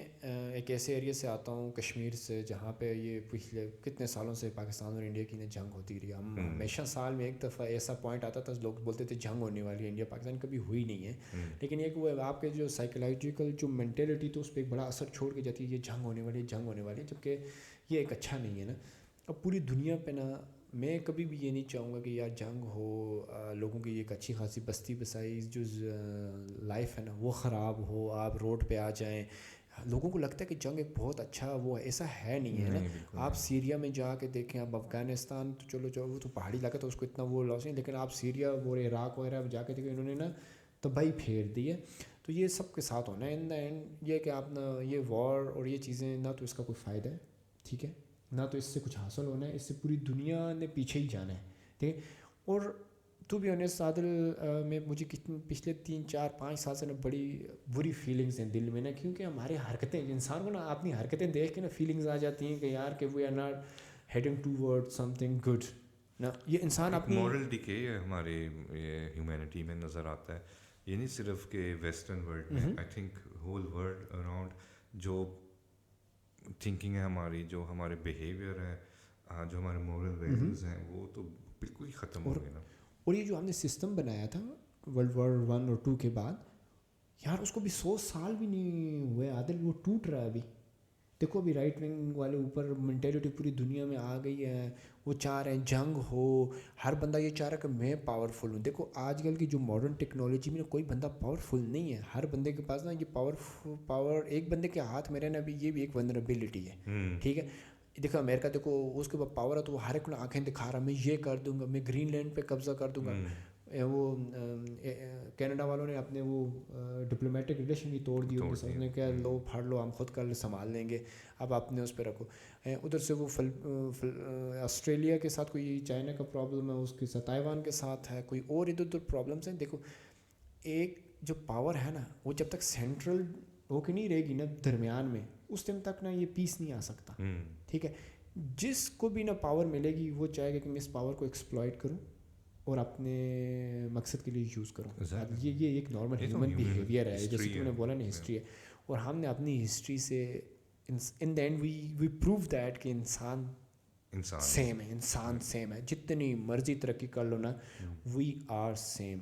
ایک ایسے ایریا سے آتا ہوں کشمیر سے, جہاں پہ یہ پچھلے کتنے سالوں سے پاکستان اور انڈیا کی نا جنگ ہوتی رہی. ہم ہمیشہ سال میں ایک دفعہ ایسا پوائنٹ آتا تھا, لوگ بولتے تھے جنگ ہونے والی ہے, انڈیا پاکستان کبھی ہوئی نہیں ہے. لیکن یہ کہ وہ آپ کے جو سائیکولوجیکل جو مینٹیلٹی تو اس پہ ایک بڑا اثر چھوڑ کے جاتی ہے, یہ جنگ ہونے والی ہے, جنگ ہونے والی ہے, جبکہ یہ ایک اچھا نہیں ہے نا. اب پوری دنیا پہ نا میں کبھی بھی یہ نہیں چاہوں گا کہ یار جنگ ہو, لوگوں کی ایک اچھی خاصی بستی بسائی جو لائف ہے نا وہ خراب ہو, آپ روڈ پہ آ جائیں. لوگوں کو لگتا ہے کہ جنگ ایک بہت اچھا وہ ہے, ایسا ہے نہیں ہے نا. آپ سیریا میں جا کے دیکھیں, اب افغانستان تو چلو جو وہ تو پہاڑی علاقہ تھا اس کو اتنا وہ لاس نہیں, لیکن آپ سیریا اور عراق وغیرہ جا کے دیکھیں, انہوں نے نا تباہی پھیر دی ہے. تو یہ سب کے ساتھ ہونا ہے ان دا اینڈ. یہ کہ آپ نا یہ وار اور یہ چیزیں نہ تو اس کا کوئی فائدہ ہے, ٹھیک ہے, نہ تو اس سے کچھ حاصل ہونا ہے, اس سے پوری دنیا نے پیچھے ہی جانا ہے, ٹھیک ہے. اور تو بھی آنیسٹ عادل میں مجھے پچھلے 3-4-5 سال سے نا بڑی بری فیلنگس ہیں دل میں نا, کیونکہ ہماری حرکتیں, انسان کو نا اپنی حرکتیں دیکھ کے نا فیلنگز آ جاتی ہیں کہ یار کہ we are not heading towards something good نا. یہ انسان اپنی مورل ڈیکے ہمارے ہیومینٹی میں نظر آتا ہے. یہ نہیں صرف کہ ویسٹرن ورلڈ میں, I think whole world around جو تھنکنگ ہے ہماری, جو ہمارے بیہیویئر ہے, جو ہمارے مورل ویلیوز ہیں, وہ تو بالکل ہی ختم ہو گئے نا. اور یہ جو ہم نے سسٹم بنایا تھا ورلڈ وار 1 اور 2 کے بعد, یار اس کو بھی 100 سال بھی نہیں ہوئے عادل, وہ ٹوٹ رہا ہے ابھی. دیکھو ابھی رائٹ ونگ والے اوپر مینٹیلٹی پوری دنیا میں آ گئی ہے, وہ چاہ رہے ہیں جنگ ہو, ہر بندہ یہ چاہ رہا ہے کہ میں پاورفل ہوں. دیکھو آج کل کی جو ماڈرن ٹیکنالوجی میں کوئی بندہ پاورفل نہیں ہے, ہر بندے کے پاس نا یہ پاور ایک بندے کے ہاتھ میں رہنا بھی, یہ بھی ایک ونربلٹی ہے, ٹھیک ہے. دیکھو امریکہ دیکھو اس کے پاس پاور ہے تو وہ ہر ایک کو آنکھیں دکھا رہا, میں یہ کر دوں گا, میں گرین لینڈ پہ قبضہ کر دوں گا. وہ کینیڈا والوں نے اپنے وہ ڈپلومیٹک ریلیشن بھی توڑ دی, اس نے کہا لو پھاڑ لو, ہم خود کر سنبھال لیں گے, اب آپ نے اس پہ رکھو. ادھر سے وہ آسٹریلیا کے ساتھ کوئی چائنا کا پرابلم ہے, اس کے ساتھ تائیوان کے ساتھ ہے, کوئی اور ادھر ادھر پرابلمس ہیں. دیکھو ایک جو پاور ہے نا وہ جب تک سینٹرل ہو کے نہیں رہے گی نا درمیان میں, اس ٹائم تک نا یہ پیس نہیں آ سکتا, ٹھیک ہے. جس کو بھی نا پاور ملے گی وہ چاہے گا کہ میں اس پاور کو ایکسپلائٹ کروں اور اپنے مقصد کے لیے یوز کروں. یہ ایک نارمل ہیومن بیہیویئر ہے, جیسے تم نے بولا نا ہسٹری ہے, اور ہم نے اپنی ہسٹری سے in the end we prove that کہ انسان سیم ہے, انسان سیم ہے, جتنی مرضی ترقی کر لو نا, وی آر سیم.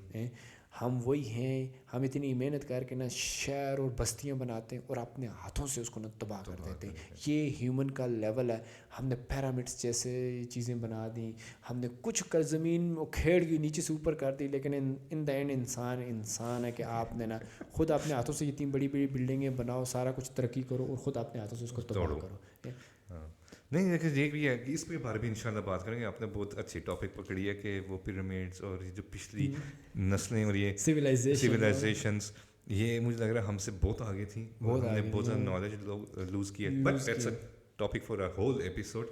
ہم وہی ہیں, ہم اتنی محنت کر کے نا شہر اور بستیاں بناتے ہیں اور اپنے ہاتھوں سے اس کو نا تباہ کر دیتے ہیں. یہ ہیومن کا لیول ہے. ہم نے پیرامڈس جیسے چیزیں بنا دیں, ہم نے کچھ کر زمین کھیڑ کی نیچے سے اوپر کر دی, لیکن ان دا اینڈ انسان ہے کہ آپ نے نا خود اپنے ہاتھوں سے اتنی بڑی بڑی بلڈنگیں بناؤ, سارا کچھ ترقی کرو اور خود اپنے ہاتھوں سے اس کو تباہ کرو. نہیں لیکن یہ بھی ہے کہ اس کے بارے میں انشاءاللہ بات کریں گے. آپ نے بہت اچھی ٹاپک پکڑی ہے کہ وہ پیرامڈس اور یہ جو پچھلی نسلیں اور یہ سویلائزیشنس, یہ مجھے لگ رہا ہے ہم سے بہت آگے تھیں اور ہم نے بہت زیادہ نالج لوز کی ہے. But that's a topic for a whole episode,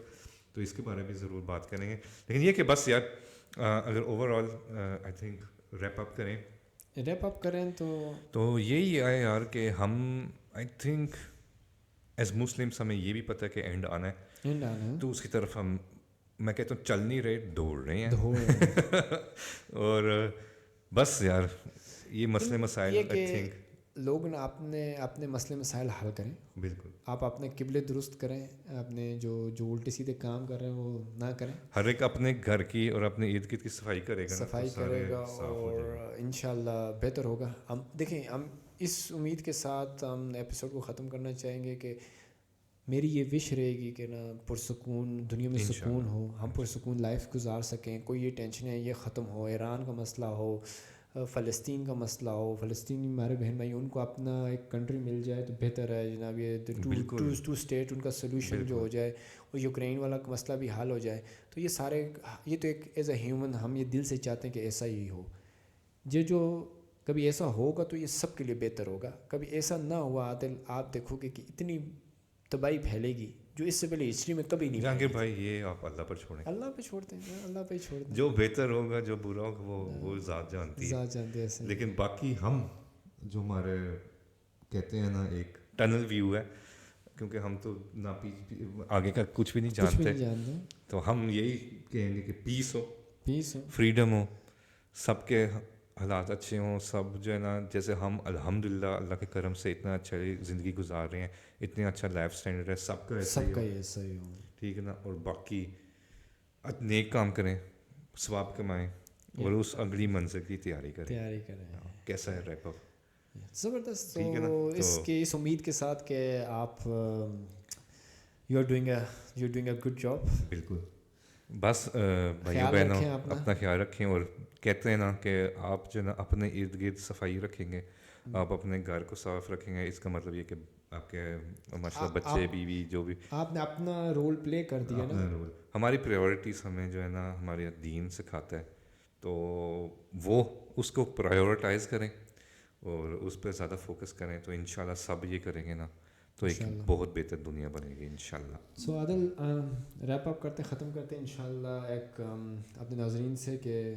تو اس کے بارے میں ضرور بات کریں گے. لیکن یہ کہ بس یار اگر over all I think wrap up کریں تو یہی ہے یار کہ ہم آئی تھنک ایز مسلمس ہمیں یہ بھی پتہ ہے کہ اینڈ آنا ہے, تو اس کی طرف ہم, میں کہتا ہوں چل نہیں رہے, دوڑ رہے ہیں. اور بس یار یہ مسئلے مسائل آئی تھنک لوگ نا اپنے مسئلے مسائل حل کریں. بالکل آپ اپنے قبلے درست کریں, اپنے جو الٹے سیدھے کام کر رہے ہیں وہ نہ کریں. ہر ایک اپنے گھر کی اور اپنے ارد گرد کی صفائی کرے گا اور انشاءاللہ بہتر ہوگا. ہم دیکھیں, ہم اس امید کے ساتھ ہم ایپیسوڈ کو ختم کرنا چاہیں گے کہ میری یہ وش رہے گی کہ نا پرسکون دنیا میں سکون ہو, ہم پرسکون لائف گزار سکیں, کوئی یہ ٹینشنیں یہ ختم ہو, ایران کا مسئلہ ہو, فلسطین کا مسئلہ ہو, فلسطینی ہمارے بہن بھائی ان کو اپنا ایک کنٹری مل جائے تو بہتر ہے جناب. یہ ٹو اسٹیٹ ان کا سلوشن جو ہو جائے, اور یوکرین والا مسئلہ بھی حل ہو جائے, تو یہ تو ایک ایز اے ہیومن ہم یہ دل سے چاہتے ہیں کہ ایسا ہی ہو. جو کبھی ایسا ہوگا تو یہ سب کے لیے بہتر ہوگا. کبھی ایسا نہ ہوا عادل, آپ دیکھو گے کہ اتنی تباہی پھیلے گی جو اس سے پہلے ہسٹری میں کبھی نہیں. جہانگیر بھائی یہ آپ اللہ پر چھوڑیں, اللہ پہ چھوڑتے ہیں, اللہ پہ چھوڑتے ہیں. جو بہتر ہوگا جو برا ہوگا وہ ذات جانتی ہے. لیکن باقی ہم جو ہمارے کہتے ہیں نا ایک ٹنل ویو ہے, کیونکہ ہم تو نہ آگے کا کچھ بھی نہیں جانتے, تو ہم یہی کہیں گے کہ پیس ہو, فریڈم ہو, سب کے حالات اچھے ہوں, سب جو ہے نا جیسے ہم الحمدللہ اللہ کے کرم سے اتنا اچھا زندگی گزار رہے ہیں, اتنا اچھا لائف اسٹینڈرڈ ہے, سب کا ایسا ہی ہو, ٹھیک ہے نا. اور باقی نیک کام کریں, ثواب کمائیں, اور اس اگلی منزل کی تیاری کریں. کیسا ہے ریپ اپ؟ زبردست. تو اس امید کے ساتھ کہ آپ you are doing a good job. بالکل. بس بھائیو بہنوں اپنا خیال رکھیں, اور کہتے ہیں نا کہ آپ جو نا اپنے ارد گرد صفائی رکھیں گے, آپ اپنے گھر کو صاف رکھیں گے, اس کا مطلب یہ کہ آپ کے ماشاء اللہ بچے بیوی جو بھی, آپ نے اپنا رول پلے کر دیا نا. ہماری پریورٹیز ہمیں جو ہے نا ہمارے دین سکھاتا ہے, تو وہ اس کو پرائیورٹائز کریں اور اس پہ زیادہ فوکس کریں, تو انشاءاللہ سب یہ کریں گے نا تو ایک بہت بہتر دنیا بنے گی انشاءاللہ. سو عادل ریپ اپ کرتے ختم کرتے ہیں انشاءاللہ ایک اپنے ناظرین سے کہ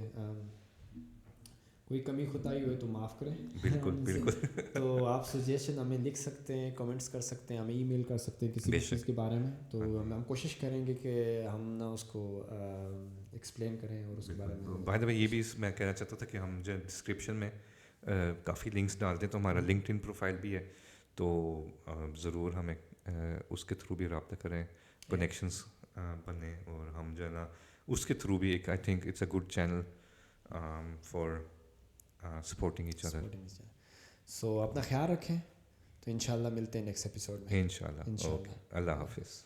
کوئی کمی خطائی ہوئے تو معاف کریں. بالکل. تو آپ سجیشن ہمیں لکھ سکتے ہیں, کمنٹس کر سکتے ہیں, ہمیں ای میل کر سکتے ہیں کسی بھی چیز کے بارے میں, تو ہم کوشش کریں گے کہ ہم نا اس کو ایکسپلین کریں اور اس کے بارے میں. بائی دا وے یہ بھی میں کہنا چاہتا تھا کہ ہم جو ڈسکرپشن میں کافی لنکس ڈالتے ہیں, تو ہمارا لنکڈ ان پروفائل بھی ہے, تو ضرور ہمیں اس کے تھرو بھی رابطہ کریں, کنیکشنس بنیں, اور ہم جو ہے نا اس کے تھرو بھی ایک I think it's a good channel for supporting each other. So اپنا خیال رکھیں, تو انشاءاللہ ملتے ہیں نیکسٹ ایپیسوڈ میں. انشاءاللہ. اوکے, اللہ حافظ.